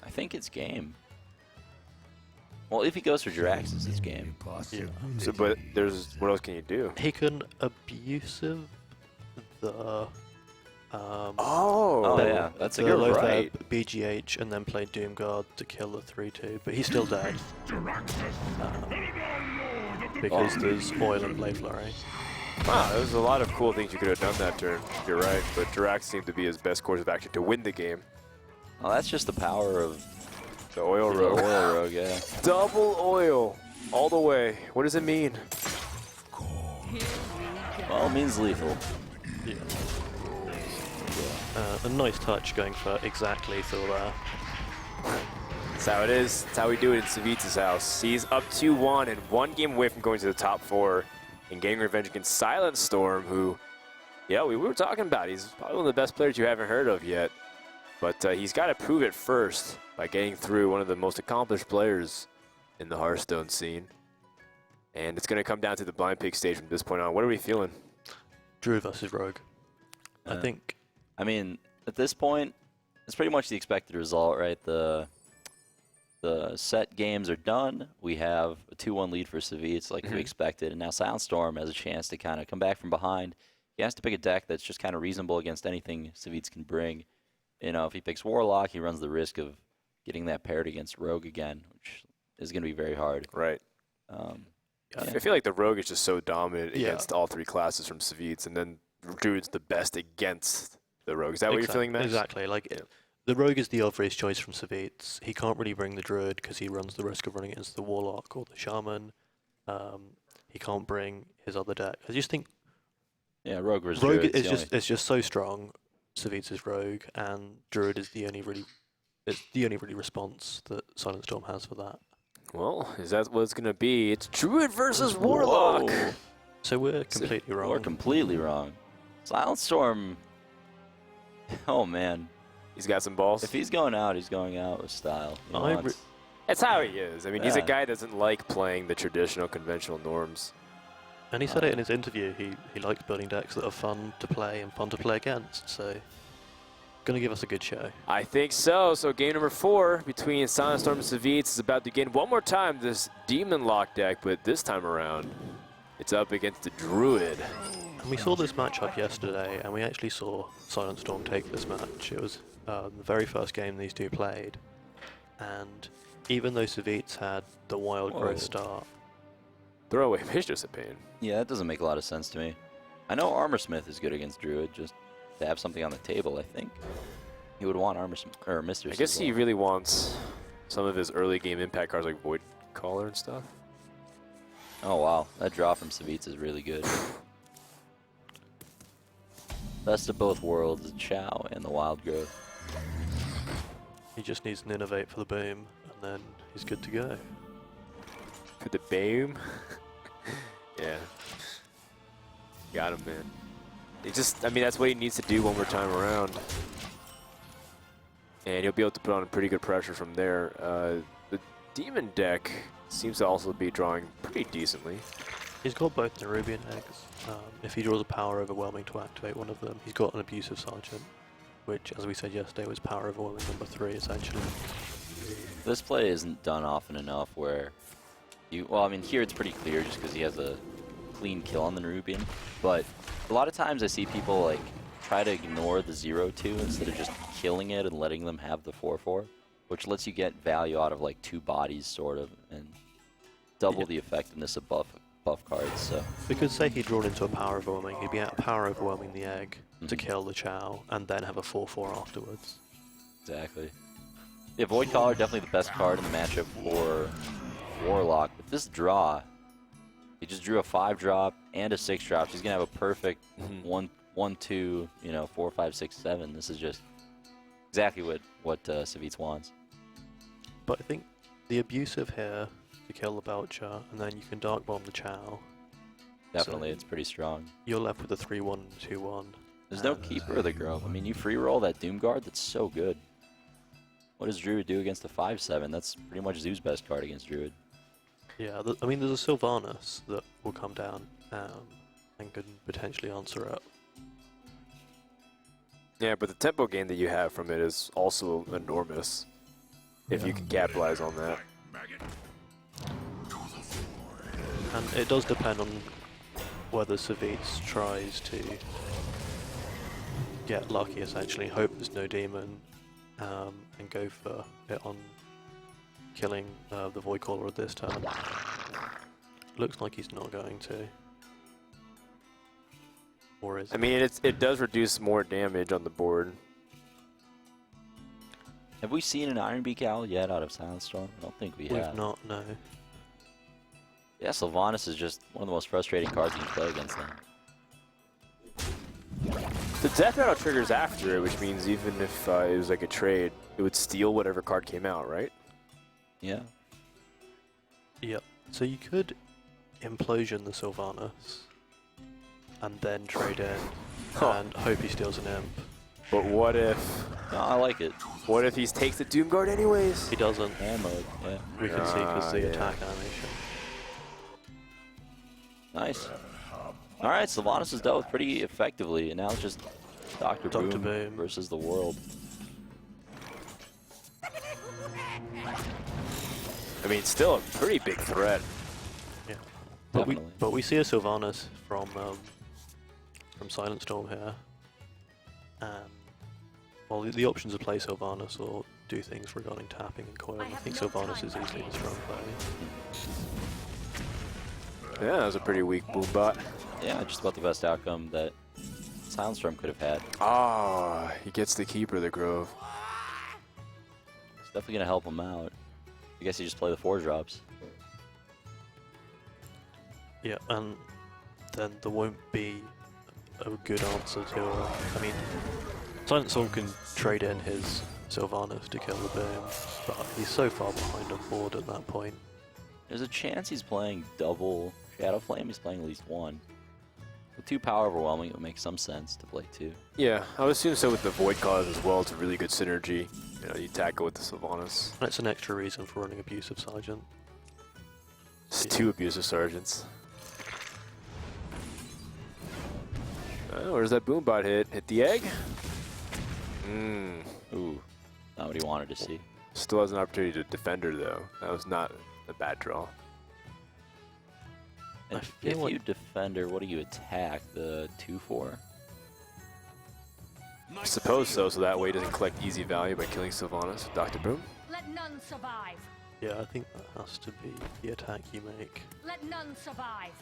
I think it's game. Well, if he goes for Jiraxxus, it's game. Yeah. So, but there's what else can you do? He can abusive the Oh, yeah, that's a the good Lothab right. BGH and then play Doomguard to kill the 3/2, but he's still dead. Because there's oil and Blade Flurry. Wow, there's a lot of cool things you could have done that turn. You're right, but Jiraxxus seemed to be his best course of action to win the game. Well, that's just the power of The oil the rogue. oil rogue, yeah. Double oil, all the way. What does it mean? Well, it means lethal. Yeah. A nice touch going for exact lethal there. That's how it is. That's how we do it in Savjz's house. He's up 2-1 and one game away from going to the top 4 and getting revenge against SilentStorm, who, yeah, we were talking about. He's probably one of the best players you haven't heard of yet. But he's got to prove it first by getting through one of the most accomplished players in the Hearthstone scene. And it's going to come down to the blind pick stage from this point on. What are we feeling? Druid versus Rogue. I think. I mean, at this point, it's pretty much the expected result, right? The set games are done. We have a 2-1 lead for Savjz, like we expected, and now SilentStorm has a chance to kind of come back from behind. He has to pick a deck that's just kind of reasonable against anything Savjz can bring. You know, if he picks Warlock, he runs the risk of getting that paired against Rogue again, which is going to be very hard. Right. Yeah. I feel like the Rogue is just so dominant Yeah. against all 3 classes from Savjz, and then Druid's the best against the Rogue. Is that what you're feeling, Max? Exactly. Like the Rogue is the obvious choice from Savjz. He can't really bring the Druid because he runs the risk of running against the Warlock or the Shaman. He can't bring his other deck. I just think Yeah, Rogue versus Rogue Druid, is it's just so strong. Savjz is Rogue, and Druid is the only really response that SilentStorm has for that. Well, is that what it's going to be? It's Druid versus Warlock. Whoa. So we're completely wrong. We're completely wrong. SilentStorm, oh man. He's got some balls. If he's going out with style. You know, I it's- That's how he is. I mean, he's a Yeah. guy that doesn't like playing the traditional conventional norms. And he said it in his interview. He likes building decks that are fun to play and fun to play against. So, gonna give us a good show. I think so. So game number 4 between SilentStorm and Savjz is about to begin one more time this Demon Lock deck, but this time around, it's up against the Druid. And we saw this matchup yesterday, and we actually saw SilentStorm take this match. It was the very first game these two played, and even though Savjz had the wild growth start, Throwaway Mistress of Pain. Yeah, that doesn't make a lot of sense to me. I know Armorsmith is good against Druid, just to have something on the table, I think. He would want Armorsmith, or Mistress. I guess as he well. really wants some of his early game impact cards like Void Caller and stuff. Oh wow, that draw from Savjz is really good. Best of both worlds, Chow and the Wild Growth. he just needs an innovate for the boom, and then he's good to go. For the boom. Yeah. Got him, man. I mean, that's what he needs to do one more time around. And he'll be able to put on pretty good pressure from there. The Demon deck seems to also be drawing pretty decently. He's got both Nerubian eggs. If he draws a power overwhelming to activate one of them, he's got an abusive sergeant, which, as we said yesterday, was power overwhelming number 3 essentially. This play isn't done often enough where well, I mean, here it's pretty clear just because he has a clean kill on the Nerubian, but a lot of times I see people like try to ignore the 0-2 instead of just killing it and letting them have the 4-4, which lets you get value out of like 2 bodies sort of and double the effectiveness of buff cards. So Because say he drawn into a power overwhelming, he'd be out power overwhelming the egg to kill the Chow and then have a 4-4 afterwards. exactly. Yeah, Void Caller definitely the best card in the matchup for Warlock. With this draw, he just drew a 5-drop and a 6-drop. He's gonna have a perfect 1, 2, 4, 5, 6, 7. This is just exactly what Savjz wants. But I think the abusive here to kill the Belcher, and then you can Dark Bomb the Chow. Definitely, So it's pretty strong. you're left with a 3-1 and 2-1. There's no Keeper of the Grove. I mean, you free roll that Doom Guard, that's so good. What does Druid do against a 5/7? That's pretty much Zoo's best card against Druid. Yeah, I mean, there's a Sylvanas that will come down and could potentially answer it. Yeah, but the tempo gain that you have from it is also enormous. If you can capitalize on that. And it does depend on whether Savjz tries to get lucky, essentially, hope there's no demon, and go for it on killing the Void Caller at this turn. Looks like he's not going to. Or is I mean, it does reduce more damage on the board. Have we seen an Iron Beak Owl yet out of SilentStorm? I don't think we We've have. not, no. Yeah, Sylvanas is just one of the most frustrating cards you can play against them. The death rattle triggers after it, which means even if it was like a trade, it would steal whatever card came out, right? Yeah. Yep. So you could Implosion the Sylvanas, and then trade in, and hope he steals an Imp. But what if... No, I like it. What if he takes the Doom Guard anyways? He doesn't. Man mode, yeah. We can see because the yeah. attack animation. Nice. Alright, Sylvanas is dealt with pretty effectively, and now it's just Dr. Boom versus the world. I mean, still a pretty big threat. Yeah. Definitely. But we see a Sylvanas from SilentStorm here. And well, the options are play Sylvanas or do things regarding tapping and coil. I think Sylvanas is easily the strong play. Yeah, that was a pretty weak boom bot. Yeah, just about the best outcome that SilentStorm could have had. Ah, he gets the Keeper of the Grove. It's definitely going to help him out. I guess you just play the 4-drops. Yeah, and then there won't be a good answer to it. I mean, SilentStorm can trade in his Sylvanas to kill the boom, but he's so far behind on board at that point. There's a chance he's playing double Shadow Flame. He's playing at least one. With 2 power overwhelming, it would make some sense to play 2. Yeah, I would assume so with the Void Cause as well. It's a really good synergy. You know, you tackle with the Sylvanas. And it's an extra reason for running Abusive Sergeant. It's 2 Abusive Sergeants. Oh, where's that boom bot hit? Hit the egg? Ooh, not what he wanted to see. Still has an opportunity to defend her though. That was not a bad draw. And I feel if like you defend her, what do you attack? The 2/4? I suppose so, so that way he doesn't collect easy value by killing Sylvanas with Dr. Boom. Let none survive. Yeah, I think that has to be the attack you make. Let none survive.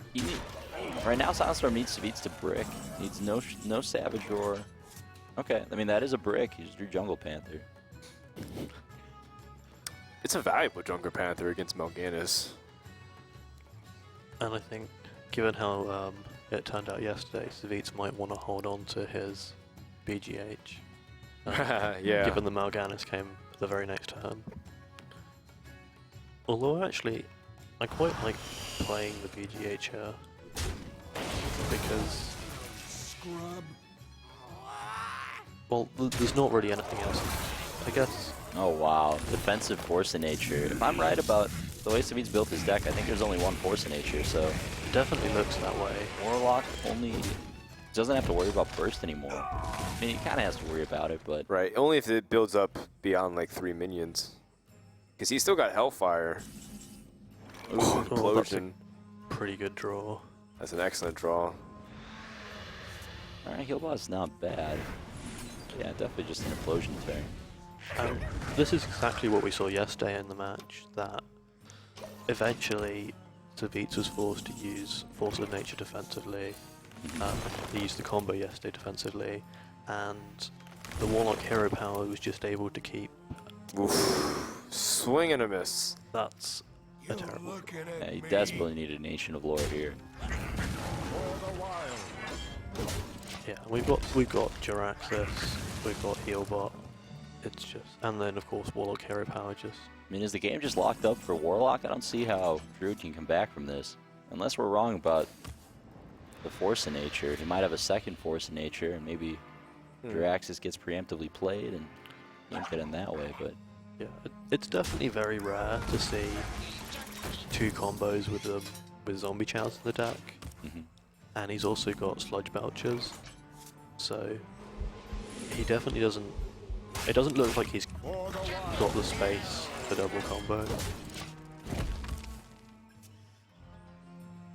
Right now, SilentStorm needs Savjz to brick. Needs no Savage Roar. Okay, I mean that is a brick. He just drew Jungle Panther. It's a valuable Jungle Panther against Mal'Ganis. And I think, given how it turned out yesterday, Savjz might want to hold on to his BGH. Yeah. Given the Mal'Ganis came the very next turn. Although actually, I quite like playing the BGH here. Because... well, there's not really anything else. I guess... Oh wow, defensive Force of Nature. If I'm right about the way Savjz built his deck, I think there's only one Force of Nature, so... It definitely looks that way. Warlock only doesn't have to worry about burst anymore. I mean, he kind of has to worry about it, but... Right, only if it builds up beyond like 3 minions. Because he's still got Hellfire. Ooh, Oh, that's a Implosion. pretty good draw. That's an excellent draw. Alright, Healbot's not bad. Yeah, definitely just an Implosion turn. This is exactly what we saw yesterday in the match, that eventually Savjz was forced to use Force of Nature defensively. He used the combo yesterday defensively, and the Warlock hero power was just able to keep Oof. Swing and a miss. That's a terrible. Yeah, you desperately needed an Ancient of Lore here. Yeah, we've got Jiraxis, we've got Healbot. It's just, and then of course Warlock hero power just. I mean, is the game just locked up for Warlock? I don't see how Druid can come back from this. Unless we're wrong about the Force of Nature. He might have a second Force of Nature, and maybe Jiraxis gets preemptively played and can't get in that way, but... Yeah, it's definitely very rare to see two combos with Zombie Chows in the deck. And he's also got Sludge Belchers, so he definitely doesn't... It doesn't look like he's got the space for double combo.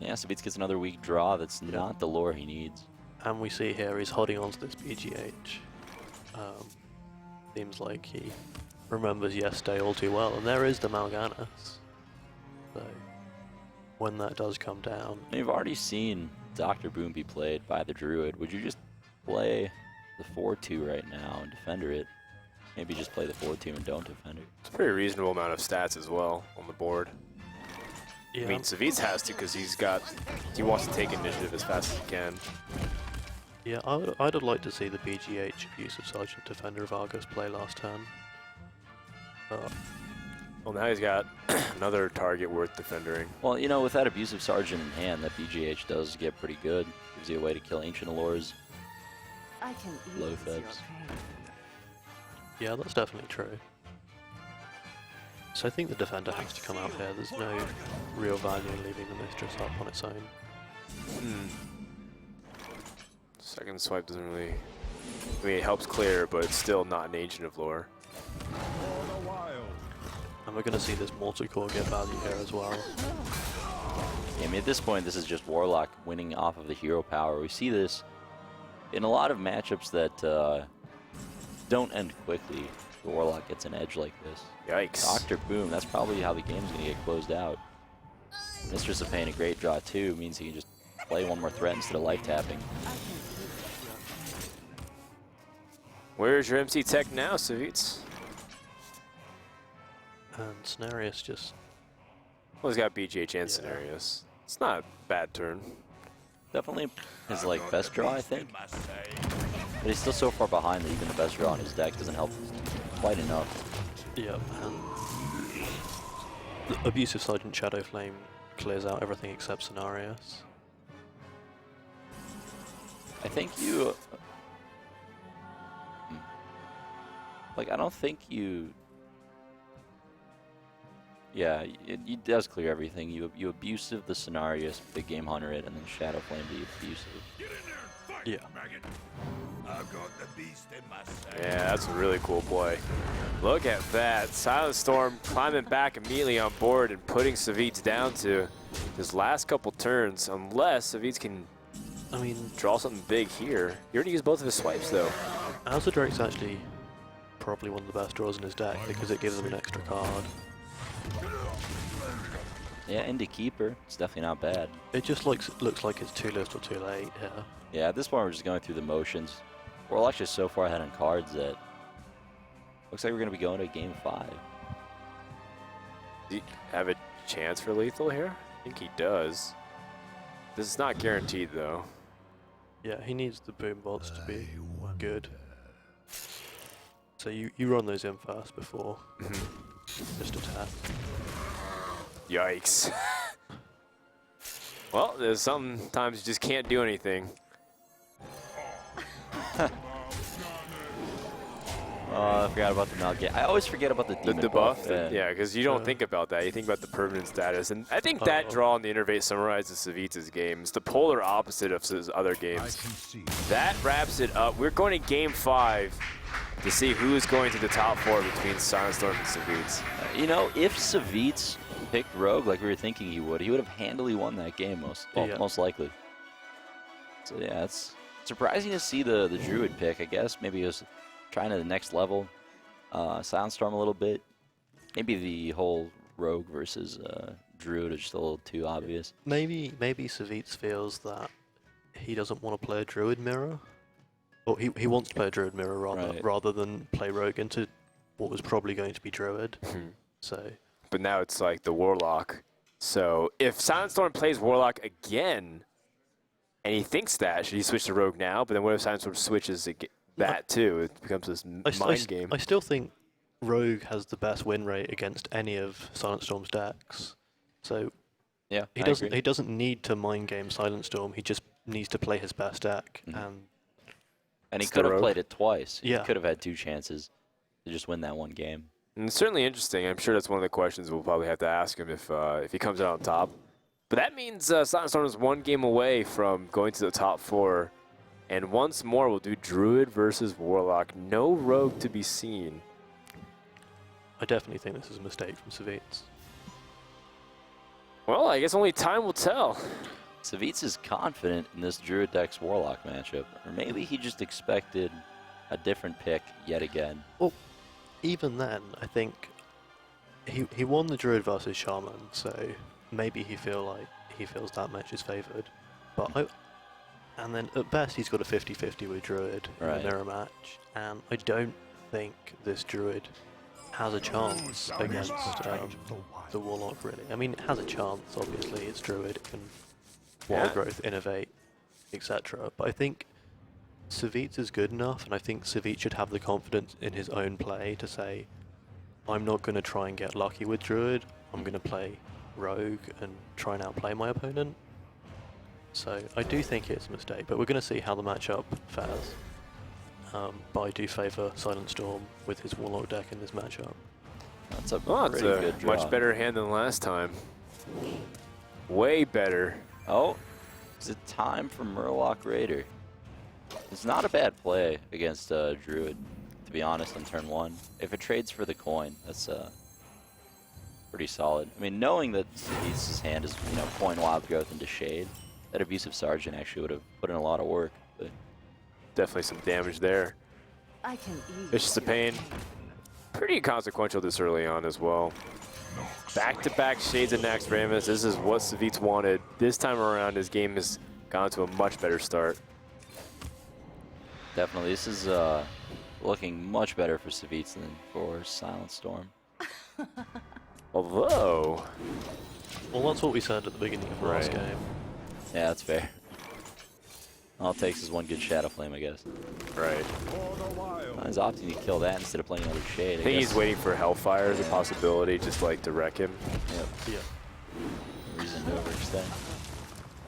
Yeah, Savjz gets another weak draw that's not the lore he needs. And we see here he's holding on to this BGH. Seems like he remembers yesterday all too well, and there is the Mal'Ganis. So when that does come down... You've already seen Dr. Boom be played by the Druid. Would you just play the 4-2 right now and Defender it? Maybe just play the 4-2 and don't Defender. It's a pretty reasonable amount of stats as well on the board. Yeah. I mean, Savjz has to because he wants to take initiative as fast as he can. Yeah, I'd have liked to see the BGH Abusive Sergeant Defender of Argus play last turn. Well, now he's got another target worth defending. Well, you know, with that Abusive Sergeant in hand, that BGH does get pretty good. Gives you a way to kill Ancient Allures. I can Low ease your febs. pain. Yeah, that's definitely true. So I think the Defender has to come out here. There's no real value in leaving the Mistress up on its own. Second swipe doesn't really... I mean, it helps clear, but it's still not an Ancient of Lore. And we're going to see this Mortal Core get value here as well. Yeah, I mean, at this point, this is just Warlock winning off of the hero power. We see this in a lot of matchups that don't end quickly. The Warlock gets an edge like this. Yikes. Dr. Boom, that's probably how the game's going to get closed out. Mistress of Pain, a great draw too, means he can just play one more threat instead of life tapping. Where's your MC Tech now, Savjz? And Cenarius just... Well, he's got BGH and Cenarius. It's not a bad turn. Definitely his like best draw, I think. But he's still so far behind that even the best draw in his deck doesn't help quite enough. Yep, and the Abusive Sergeant Shadow Flame clears out everything except Cenarius. I think you... Like, I don't think you... Yeah, it does clear everything. You Abusive the Cenarius, Big Game Hunter it, and then Shadow Flame the Abusive. Get in there and fight, Yeah. maggot. I've got the beast in my sight. Yeah, that's a really cool play. Look at that. SilentStorm climbing back immediately on board and putting Savjz down to his last couple turns, unless Savjz can I mean, draw something big here. He already used both of his swipes, though. Alza Drake's actually probably one of the best draws in his deck because it gives him an extra card. Yeah, Indie Keeper, it's definitely not bad. It just looks like it's too little too late here. Yeah, at this point we're just going through the motions. Warlock's just so far ahead on cards that looks like we're going to be going to game 5. Do you have a chance for lethal here? I think he does. This is not guaranteed, though. Yeah, he needs the boom bolts to be good. So you run those in first before just attack. Yikes. Well, there's sometimes you just can't do anything. Oh, I forgot about the Mal'Ganis. I always forget about the The demon debuff? buff. Yeah, because you don't think about that. You think about the permanent status. And I think that draw in the Innervate summarizes Savjz's game. It's the polar opposite of his other games. That wraps it up. We're going to game 5 to see who's going to the top 4 between SilentStorm and Savjz. You know, if Savjz picked Rogue like we were thinking he would have handily won that game most likely. So yeah, it's surprising to see the Druid pick, I guess. Maybe he was trying to the next level. SilentStorm a little bit. Maybe the whole Rogue versus Druid is just a little too obvious. Maybe Savjz feels that he doesn't want to play a Druid mirror. Or he wants to play a Druid mirror rather than play Rogue into what was probably going to be Druid. So. But now it's like the Warlock. So if SilentStorm plays Warlock again, and he thinks that, should he switch to Rogue now? But then what if SilentStorm switches that too? It becomes this mind game. I still think Rogue has the best win rate against any of SilentStorm's decks. So Yeah, he doesn't need to mind game SilentStorm. He just needs to play his best deck. And he It's could the have Rogue. played it twice. Yeah. He could have had 2 chances to just win that one game. And it's certainly interesting. I'm sure that's one of the questions we'll probably have to ask him if he comes out on top. But that means SilentStorm is 1 game away from going to the top 4. And once more, we'll do Druid versus Warlock. No Rogue to be seen. I definitely think this is a mistake from Savjz. Well, I guess only time will tell. Savjz is confident in this Druid deck's Warlock matchup. Or maybe he just expected a different pick yet again. Well, even then, I think he won the Druid versus Shaman, so maybe he feels that match is favoured. But and then at best he's got a 50-50 with Druid in the mirror match, and I don't think this Druid has a chance against the Warlock, really. I mean, it has a chance, obviously. It's Druid, it can wild growth, innovate, etc. But I think Savjz is good enough, and I think Savjz should have the confidence in his own play to say, I'm not going to try and get lucky with Druid, I'm going to play Rogue and try and outplay my opponent. So I do think it's a mistake, but we're going to see how the matchup fares. But I do favour SilentStorm with his Warlock deck in this matchup. That's a Well, it's pretty a good draw. much better hand than last time. Way better. Oh, is it time for Murloc Raider? It's not a bad play against Druid, to be honest, on turn 1. If it trades for the coin, that's pretty solid. I mean, knowing that Savjz's hand is, coin wild growth into shade, that Abusive Sergeant actually would have put in a lot of work. But Definitely some damage there. I can eat. Vicious of Pain. Pretty consequential this early on as well. Back-to-back Shades of Naxxramas. This is what Savjz wanted. This time around, his game has gone to a much better start. definitely, this is looking much better for Savjz than for SilentStorm. Although... Well, that's what we said at the beginning of the last Right. game. Yeah, that's fair. All it takes is one good Shadow Flame, I guess. Right. He's opting to kill that instead of playing another Shade. I think he's waiting for Hellfire as a possibility, just like to wreck him. Yep. Yeah. Reason to overextend.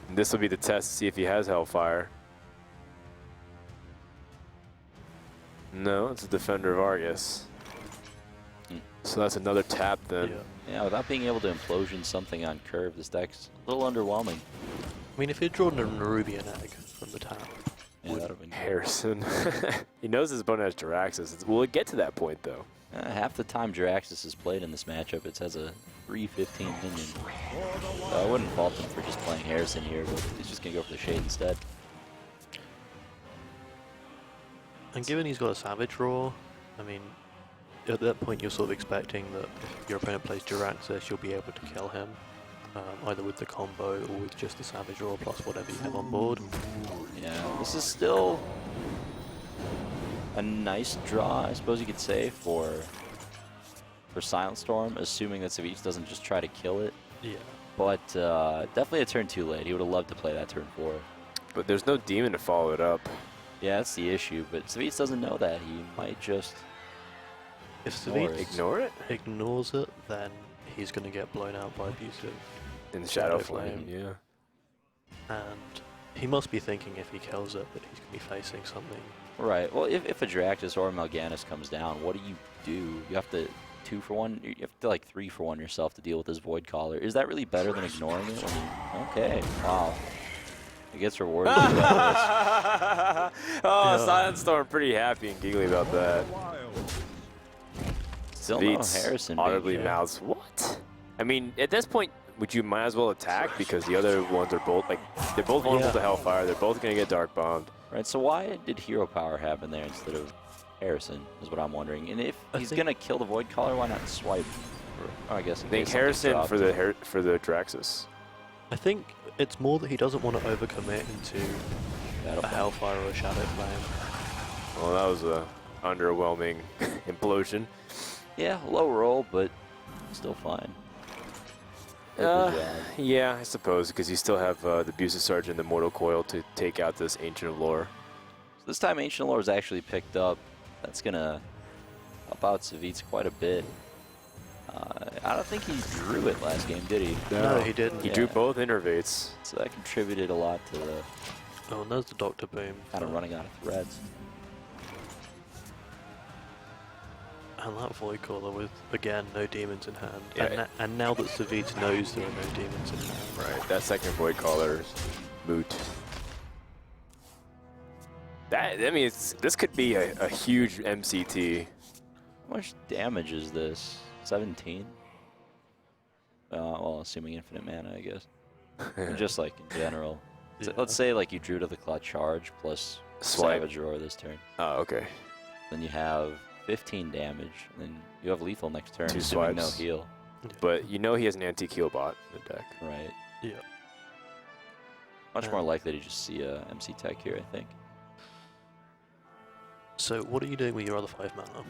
And this will be the test to see if he has Hellfire. No, it's a Defender of Argus. So that's another tap then. Yeah. Yeah, without being able to implosion something on curve, this deck's a little underwhelming. I mean, if he'd drawn a Nerubian egg from the tap, Yeah, that would have been Harrison. He knows his opponent has Jiraxis. Will it get to that point, though? half the time Jiraxis is played in this matchup, it has a 3/15 minion. So I wouldn't fault him for just playing Harrison here, but he's just going to go for the Shade instead. and given he's got a Savage Roar, I mean, at that point you're sort of expecting that if your opponent plays Jiraxis, you'll be able to kill him, either with the combo or with just the Savage Roar plus whatever you have on board. Yeah, this is still a nice draw, I suppose you could say, for SilentStorm, assuming that Savjz doesn't just try to kill it. Yeah. But definitely a turn too late. He would have loved to play that turn 4. But there's no demon to follow it up. Yeah, that's the issue. But Savjz doesn't know that. He might just If Ignore Savjz it. Ignore it? ignores it, then he's going to get blown out by Abusive. In the Shadow Shadow Flame, Flame. yeah. And he must be thinking if he kills it that he's going to be facing something. Right. Well, if a Jiraxis or a Mal'Ganis comes down, what do? You have to 2-for-1. You have to like 3-for-1 yourself to deal with this Void Caller. Is that really better than ignoring it? Okay. Wow. He gets rewarded for that. SilentStorm pretty happy and giggly about that. Still no Beats Harrison. audibly being- mouths, what? I mean, at this point, would you might as well attack because the other ones are both, like, they're both vulnerable to Hellfire. They're both going to get Dark Bombed. Right. So why did Hero Power happen there instead of Harrison? Is what I'm wondering. And if he's gonna kill the Void Caller, why not swipe? Or I guess. I think Harrison for the Draxus. I think it's more that he doesn't want to overcommit into Shadow a Flame. Hellfire or a Shadow Flame. Well, that was a underwhelming implosion. Yeah, low roll, but still fine. Yeah, I suppose, because you still have the Abusive Sergeant and the Mortal Coil to take out this Ancient of Lore. So this time Ancient of Lore is actually picked up. That's going to help out Savjz quite a bit. I don't think he drew it last game, did he? No, he didn't. He drew both Innervates. So that contributed a lot to the Oh, and there's the Dr. Boom. kind of running out of threads. And that Void Caller with, again, no demons in hand. Yeah. And now that Savjz knows there are no demons in hand. Right, that second Void Caller's moot. That, I mean, this could be a huge MCT. How much damage is this? 17? Well, assuming infinite mana, I guess. And just like in general. So let's say like you drew to the Cloud Charge plus Swipe. Savage Roar this turn. Oh, okay. Then you have 15 damage, and then you have lethal next turn. 2 assuming no swipes. heal. But you know he has an anti-heal bot in the deck. Right. Yeah. Much more likely to just see a MC Tech here, I think. So what are you doing with your other 5 mana?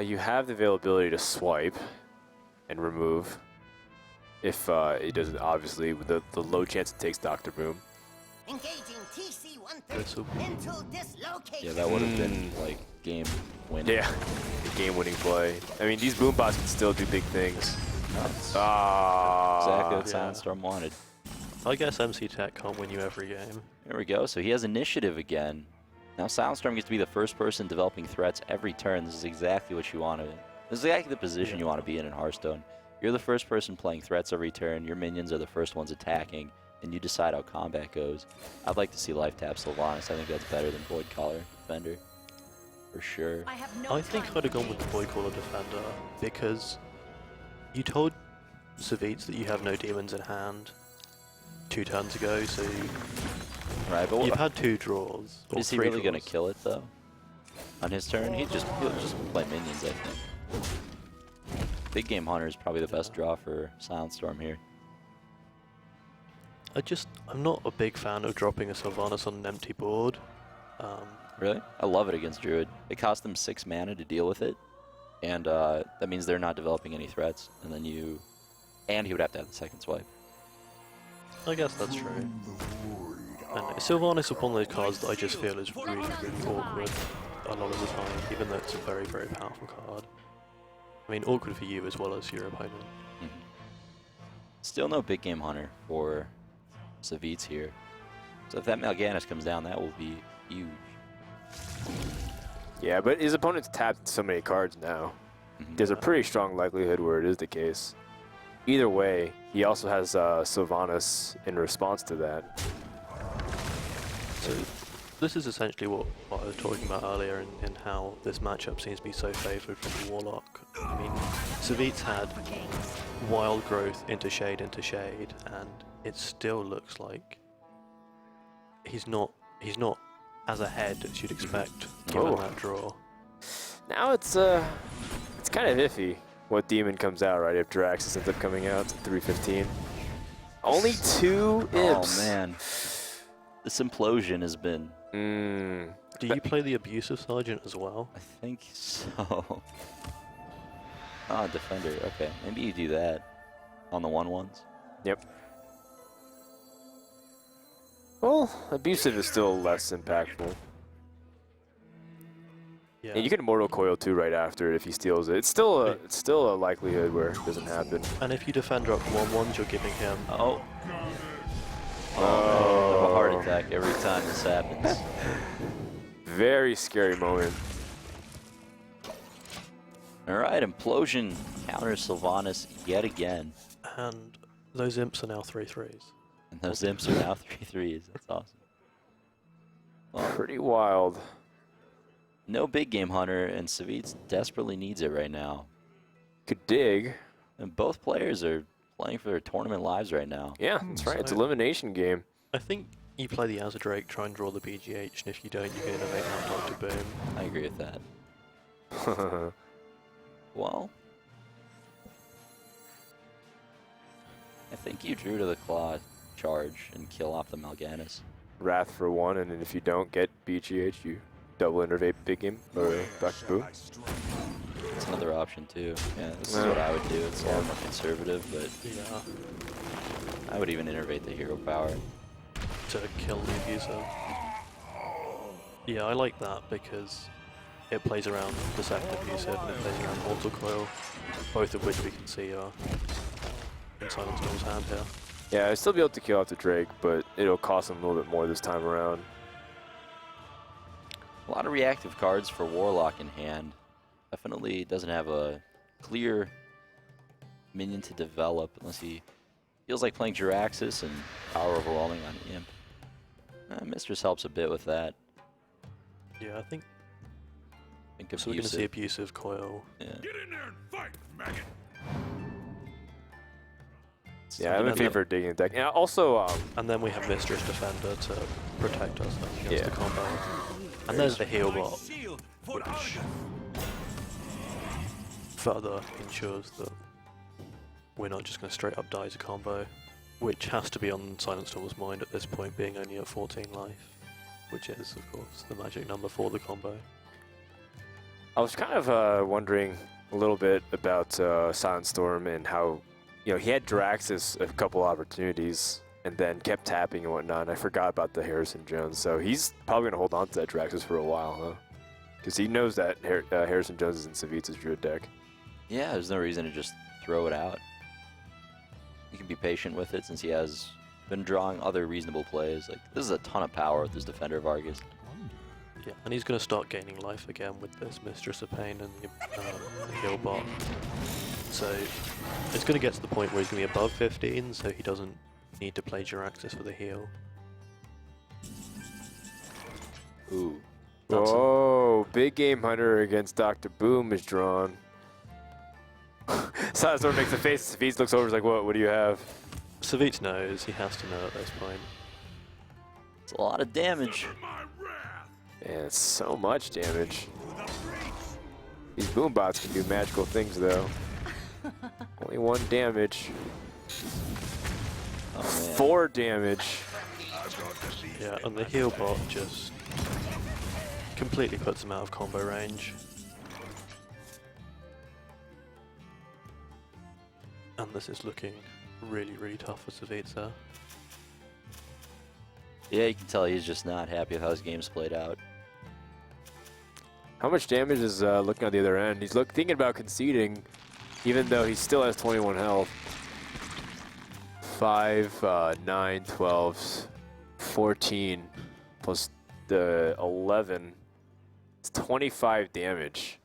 You have the availability to swipe and remove. If it doesn't, obviously, with the low chance it takes Dr. Boom. Engaging TC That's so 130 into dislocation. Yeah, that would have been like game winning. Yeah, the game-winning play. I mean, these boom bots can still do big things. That's Ah, exactly what yeah. SilentStorm wanted. I guess MC Tech can't win you every game. There we go. So he has initiative again. Now SilentStorm gets to be the first person developing threats every turn. This is exactly what you wanted. This is exactly the position you want to be in Hearthstone. You're the first person playing threats every turn. Your minions are the first ones attacking, and you decide how combat goes. I'd like to see life tap Sylvanas. I think that's better than Void Caller Defender, for sure. I think I'd have gone with the Void Caller Defender because you told Savjz that you have no demons in hand 2 turns ago, so Right, but you've had 2 draws. Or is he 3 really going to draws. kill it though? On his turn, he'll just play minions, I think. Big Game Hunter is probably the best draw for SilentStorm here. I'm not a big fan of dropping a Sylvanas on an empty board. Really? I love it against Druid. It cost them 6 mana to deal with it, and that means they're not developing any threats. And then and he would have to have the second swipe. I guess that's true. And Sylvanas is one of those cards that I just feel is really, really awkward a lot of the time, even though it's a very, very powerful card. I mean, awkward for you as well as your opponent. Mm-hmm. Still no Big Game Hunter for Savjz here. So if that Mal'Ganis comes down, that will be huge. yeah, but his opponent's tapped so many cards now. There's a pretty strong likelihood where it is the case. Either way, he also has Sylvanas in response to that. So this is essentially what I was talking about earlier in how this matchup seems to be so favoured for the Warlock. I mean, Savjz had Wild Growth into Shade, and it still looks like he's not as ahead as you'd expect given that draw. Now it's kind of iffy what demon comes out, right? If Draxus ends up coming out to 315. Only 2 imps. Oh man. This implosion has been... Do you play the Abusive Sergeant as well? I think so. Ah, Defender. Okay, maybe you do that on the 1/1s. Yep. Well, Abusive is still less impactful. Yeah. And you can Mortal Coil too right after it if he steals it. It's still a likelihood where it doesn't happen. And if you Defender up 1/1s, you're giving him... Oh. Oh, a heart attack every time this happens. Very scary moment. Alright, Implosion counters Sylvanas yet again. And those imps are now 3/3s. And those imps are now 3/3s. That's awesome. Well, Pretty wild. no Big Game Hunter, and Savjz desperately needs it right now. Could dig. And both players are playing for their tournament lives right now. Yeah, that's right. It's So- elimination game. I think you play the Azure try and draw the BGH, and if you don't, you can innovate out Dr. Boom. I agree with that. Well, I think you drew to the Claw Charge and kill off the Mal'Ganis. Wrath for 1, and then if you don't get BGH, you double innervate big game or back to boom. It's another option too. Yeah, this is what I would do. It's a lot more conservative, but Yeah. I would even innervate the hero power. To kill the abuser. Yeah, I like that because it plays around the second abusive and it plays around Mortal Coil, both of which we can see are in SilentStorm's hand here. Yeah, I'd still be able to kill out the Drake, but it'll cost him a little bit more this time around. A lot of reactive cards for Warlock in hand. Definitely doesn't have a clear minion to develop unless he feels like playing Jiraxis and power overwhelming on Imp. Mistress helps a bit with that. Yeah, I think Abusive. so. We're going to see abusive Coil. Yeah. Get in there and fight, maggot. Yeah, I'm in favor of digging the deck. And also, And then we have Mistress Defender to protect us against the combo. And there's the heal bot, which further ensures that we're not just going to straight up die as a combo, which has to be on SilentStorm's mind at this point, being only at 14 life, which is, of course, the magic number for the combo. I was kind of wondering a little bit about SilentStorm and how, you know, he had Jiraxis a couple opportunities and then kept tapping and whatnot. And I forgot about the Harrison Jones, so he's probably going to hold on to that Jiraxis for a while, huh? Because he knows that Harrison Jones is in Savjz's Druid deck. Yeah, there's no reason to just throw it out. You can be patient with it since he has been drawing other reasonable plays. Like, this is a ton of power with this Defender of Argus. Yeah, and he's going to start gaining life again with this Mistress of Pain and the heal bot. So it's going to get to the point where he's going to be above 15, so he doesn't need to play Jiraxis for the heal. Ooh. Oh, big game hunter against Dr. Boom is drawn. SilentStorm makes a face. Savjz looks over, is like, what do you have? Savjz knows, he has to know at this point. It's a lot of damage. Man, it's so much damage. These boom bots can do magical things, though. Only 1 damage. Oh, man. 4 damage. Yeah, and the heal bot just completely puts him out of combo range. And this is looking really, really tough for Savjz there. Yeah, you can tell he's just not happy with how his game's played out. How much damage is looking on the other end? He's thinking about conceding, even though he still has 21 health. 5, 9, 12, 14, plus the 11. It's 25 damage.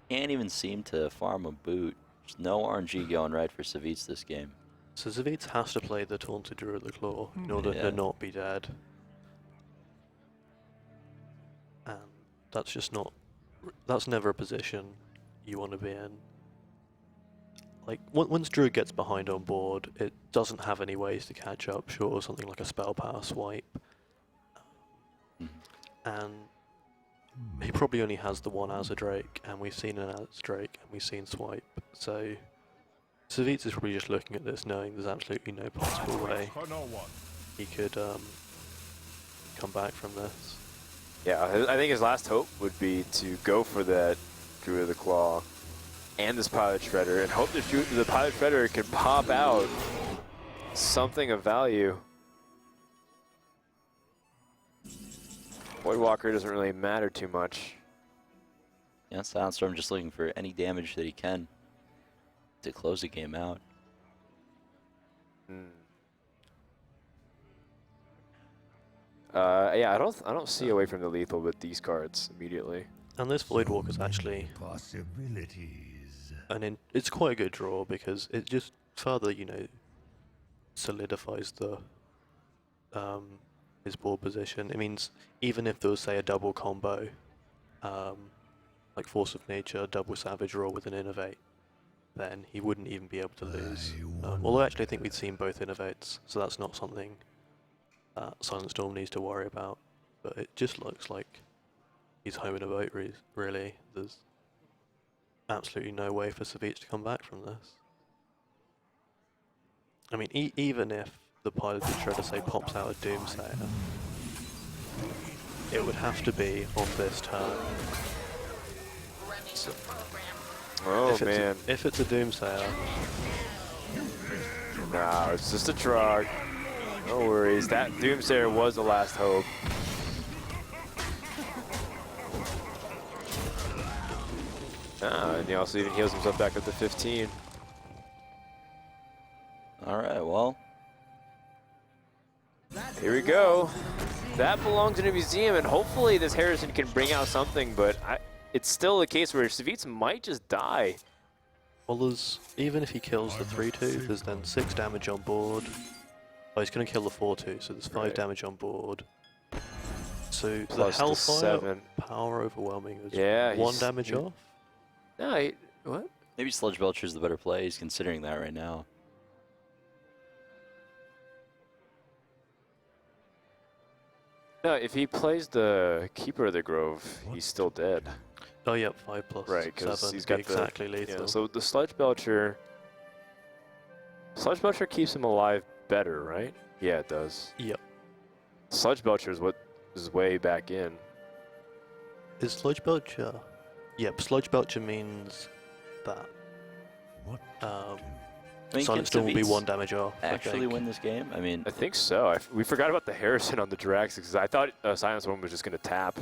Can't even seem to farm a boot. There's no RNG going right for Savjz this game. So Savjz has to play the Taunted Druid the Claw in order to not be dead. And that's just not... That's never a position you want to be in. Like, once Druid gets behind on board, it doesn't have any ways to catch up short of something like a Spell Power swipe. And he probably only has the one as a Drake, and we've seen an as Drake, and we've seen swipe. So Savjz is probably just looking at this knowing there's absolutely no possible way he could come back from this. Yeah, I think his last hope would be to go for that Druid of the Claw and this Pilot Shredder and hope that the Pilot Shredder can pop out something of value. Voidwalker doesn't really matter too much. Yeah, SilentStorm just looking for any damage that he can to close the game out. Yeah, I don't see away from the lethal with these cards immediately. And this Voidwalker's actually Possibilities. it's quite a good draw because it just further, solidifies the his board position. It means even if there was, say, a double combo, like Force of Nature, double Savage roll with an Innovate, then he wouldn't even be able to lose. Although actually I think we'd seen both Innovates, so that's not something that SilentStorm needs to worry about. But it just looks like he's home in a boat, really. There's absolutely no way for Savjz to come back from this. I mean, even if the Piloted Shredder, say, pops out a Doomsayer, it would have to be on this turn. Oh, If man. If it's a Doomsayer, No, it's just a Trog. No worries. That Doomsayer was the last hope. And he also even heals himself back up to 15. All right, well. Here we go. That belongs in a museum, and hopefully this Harrison can bring out something, but it's still a case where Savjz might just die. well, there's, even if he kills the 3/2, there's then 6 damage on board. Oh, he's going to kill the 4/2, so there's 5 damage on board. So Plus the the Hellfire 7. power overwhelming is Yeah, 1 he's- damage off. No, what? Maybe Sludge Belcher's the better play. He's considering that right now. No, if he plays the Keeper of the Grove, he's still dead. Oh, yep, 5 plus Right, because 7 he's got exactly the, lethal. Yeah, so the Sludge Belcher keeps him alive better, right? Yeah, it does. Yep. Sludge Belcher is what is way back in. Is Sludge Belcher? Yep, Sludge Belcher means that. I mean, can SilentStorm will be Savjz 1 damage off. I actually think. win this game? I mean, I think so. We forgot about the Harrison on the Drax because I thought SilentStorm was just going to tap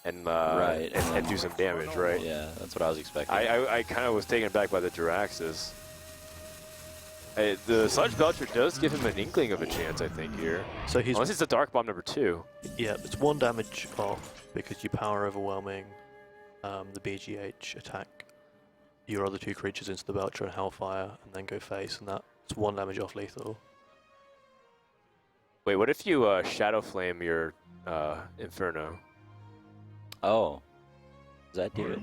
and, Right, and do some damage, right? yeah, that's what I was expecting. I kind of was taken aback by the Draxes. The Sludge Belcher does give him an inkling of a chance, I think, here. So he's Unless it's the Dark Bomb number 2. yeah, it's 1 damage off because you power overwhelming the BGH attack your other 2 creatures into the Belcher and Hellfire, and then go face, and that's 1 damage off lethal. Wait, what if you Shadow Flame your Inferno? Oh. Does that do it?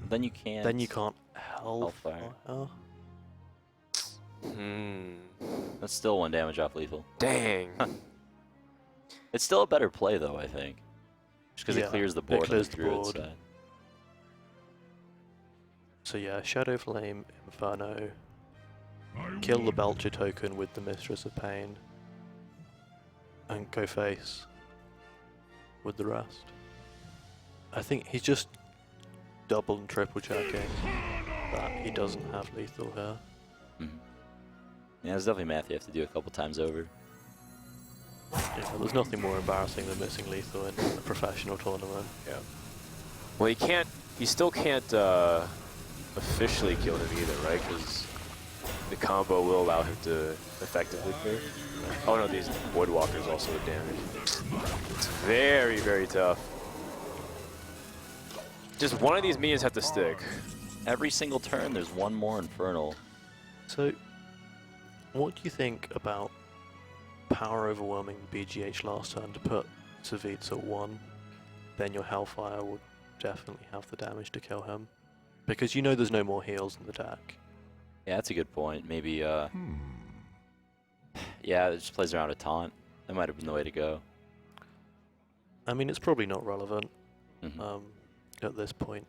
Then you can't. Then you can't Hellfire. That's still 1 damage off lethal. Dang. It's still a better play, though, I think. Just because Yeah, it clears the it board on clears the the Druid board. side. So yeah, Shadow Flame, Inferno, kill the Belcher token with the Mistress of Pain, and go face with the rest. I think he's just double and triple checking that he doesn't have lethal here. Yeah, it's definitely math you have to do a couple times over. Yeah, there's nothing more embarrassing than missing lethal in a professional tournament. Yeah. Well, he still can't officially kill him either, right? Because the combo will allow him to effectively clear. Oh no, these Voidwalkers also with damage. It's very, very tough. Just one of these minions have to stick. Every single turn, there's 1 more Infernal. So, what do you think about power overwhelming BGH last turn to put Savjz at 1? Then your Hellfire will definitely have the damage to kill him. Because you know there's no more heals in the deck. Yeah, that's a good point. Maybe, yeah, it just plays around a taunt. That might have been the way to go. I mean, it's probably not relevant at this point.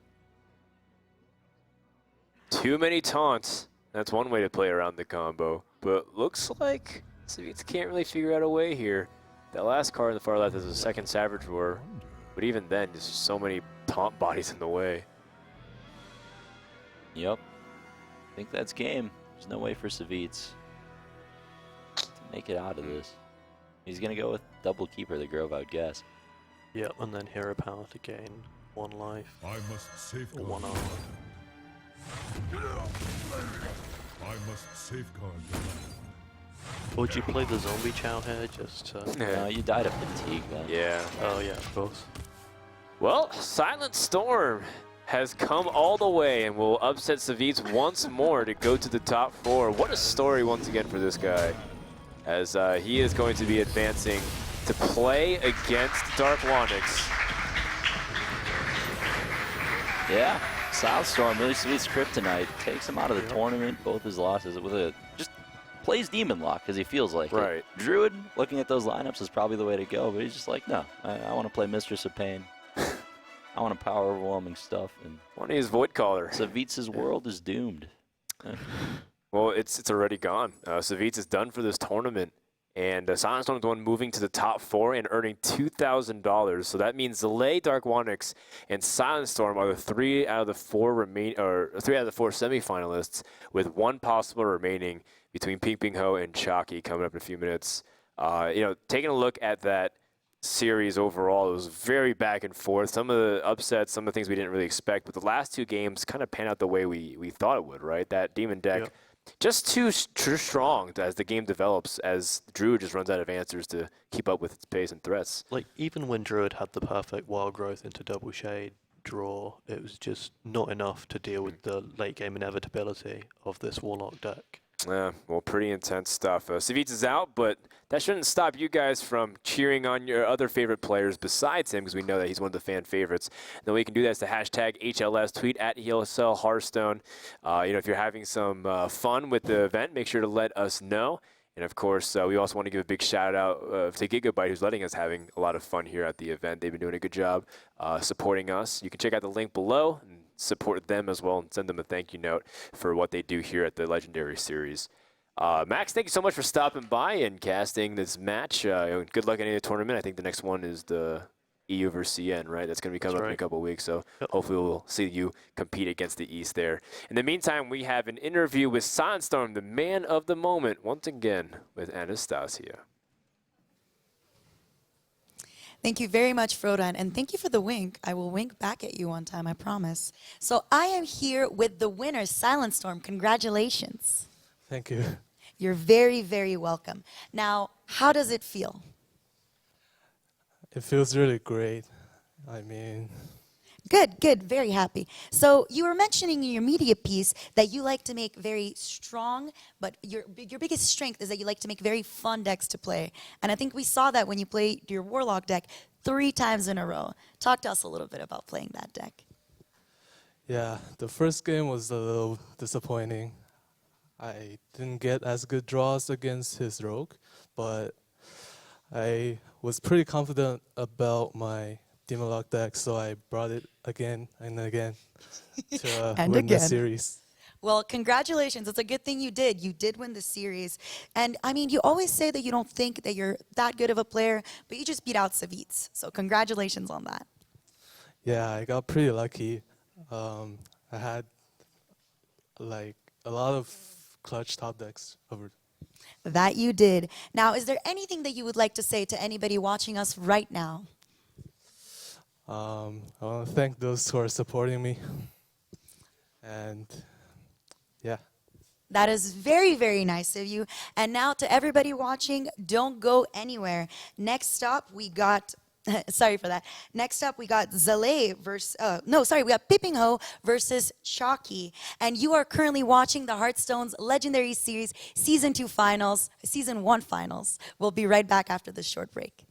Too many taunts. That's one way to play around the combo. But looks like Savjz can't really figure out a way here. That last card on the far left is a second Savage Roar. But even then, there's just so many taunt bodies in the way. Yep. I think that's game. There's no way for Savjz to make it out of this. He's going to go with double Keeper of the Grove, I would guess. Yep, and then Hero Power to gain 1 life. I must Or safeguard. 1 armor. I must safeguard the land. Would you play the Zombie Chow here just to... You died of fatigue then. Yeah. Oh yeah, of course. Well, SilentStorm has come all the way and will upset Savjz once more to go to the top 4. What a story once again for this guy, as he is going to be advancing to play against Dark Wanix. Yeah, SilentStorm, really Savjz kryptonite, takes him out of the tournament, both his losses, with a just plays Demon Lock because he feels like Right. it. Druid, looking at those lineups, is probably the way to go, but he's just like, no, I want to play Mistress of Pain. I want to power overwhelming stuff, and One is Void Caller. Savjz's world is doomed. Well, it's already gone. Savjz is done for this tournament, And SilentStorm is the one moving to the top 4 and earning $2,000. So that means Zelay, Dark Wanix, and SilentStorm are the 3 out of the 4 semifinalists, with one possible remaining between Ping Ho and Chalky coming up in a few minutes. Taking a look at that series overall, it was very back and forth. Some of the upsets, some of the things we didn't really expect, but the last 2 games kind of panned out the way we thought it would, right? That Demon deck, just too strong as the game develops, as Druid just runs out of answers to keep up with its pace and threats. Like, even when Druid had the perfect wild growth into double shade draw, it was just not enough to deal with the late game inevitability of this Warlock deck. Yeah, well, pretty intense stuff. Savjz is out, but that shouldn't stop you guys from cheering on your other favorite players besides him, because we know that he's one of the fan favorites. And the way you can do that is to hashtag HLS, tweet at ESL Hearthstone. If you're having some fun with the event, make sure to let us know. And of course, we also want to give a big shout out to Gigabyte, who's letting us having a lot of fun here at the event. They've been doing a good job supporting us. You can check out the link below and support them as well, and send them a thank you note for what they do here at the Legendary Series. Max, thank you so much for stopping by and casting this match. Good luck in the tournament. I think the next one is the EU versus CN, right? That's going to be coming up in a couple of weeks, so hopefully we'll see you compete against the East there. In the meantime, we have an interview with SilentStorm, the man of the moment, once again with Anastasia. Thank you very much, Frodan, and thank you for the wink. I will wink back at you one time, I promise. So I am here with the winner, SilentStorm. Congratulations. Thank you. You're very, very welcome. Now, how does it feel? It feels really great. I mean... Good, good, very happy. So you were mentioning in your media piece that you like to make very strong, but your biggest strength is that you like to make very fun decks to play. And I think we saw that when you played your Warlock deck 3 times in a row. Talk to us a little bit about playing that deck. Yeah, the first game was a little disappointing. I didn't get as good draws against his Rogue, but I was pretty confident about my Demon Lock deck, so I brought it again and again to win the series. Well, congratulations. It's a good thing you did. You did win the series. And, I mean, you always say that you don't think that you're that good of a player, but you just beat out Savjz. So congratulations on that. Yeah, I got pretty lucky. I had, like, a lot of clutch top decks over. That you did. Now, is there anything that you would like to say to anybody watching us right now? I want to thank those who are supporting me. And, yeah. That is very, very nice of you. And now to everybody watching, don't go anywhere. Next up, we got... sorry for that. Next up, we got Zelay versus... we got Ping Ho versus Chalky. And you are currently watching the Hearthstone's Legendary Series Season 1 Finals. We'll be right back after this short break.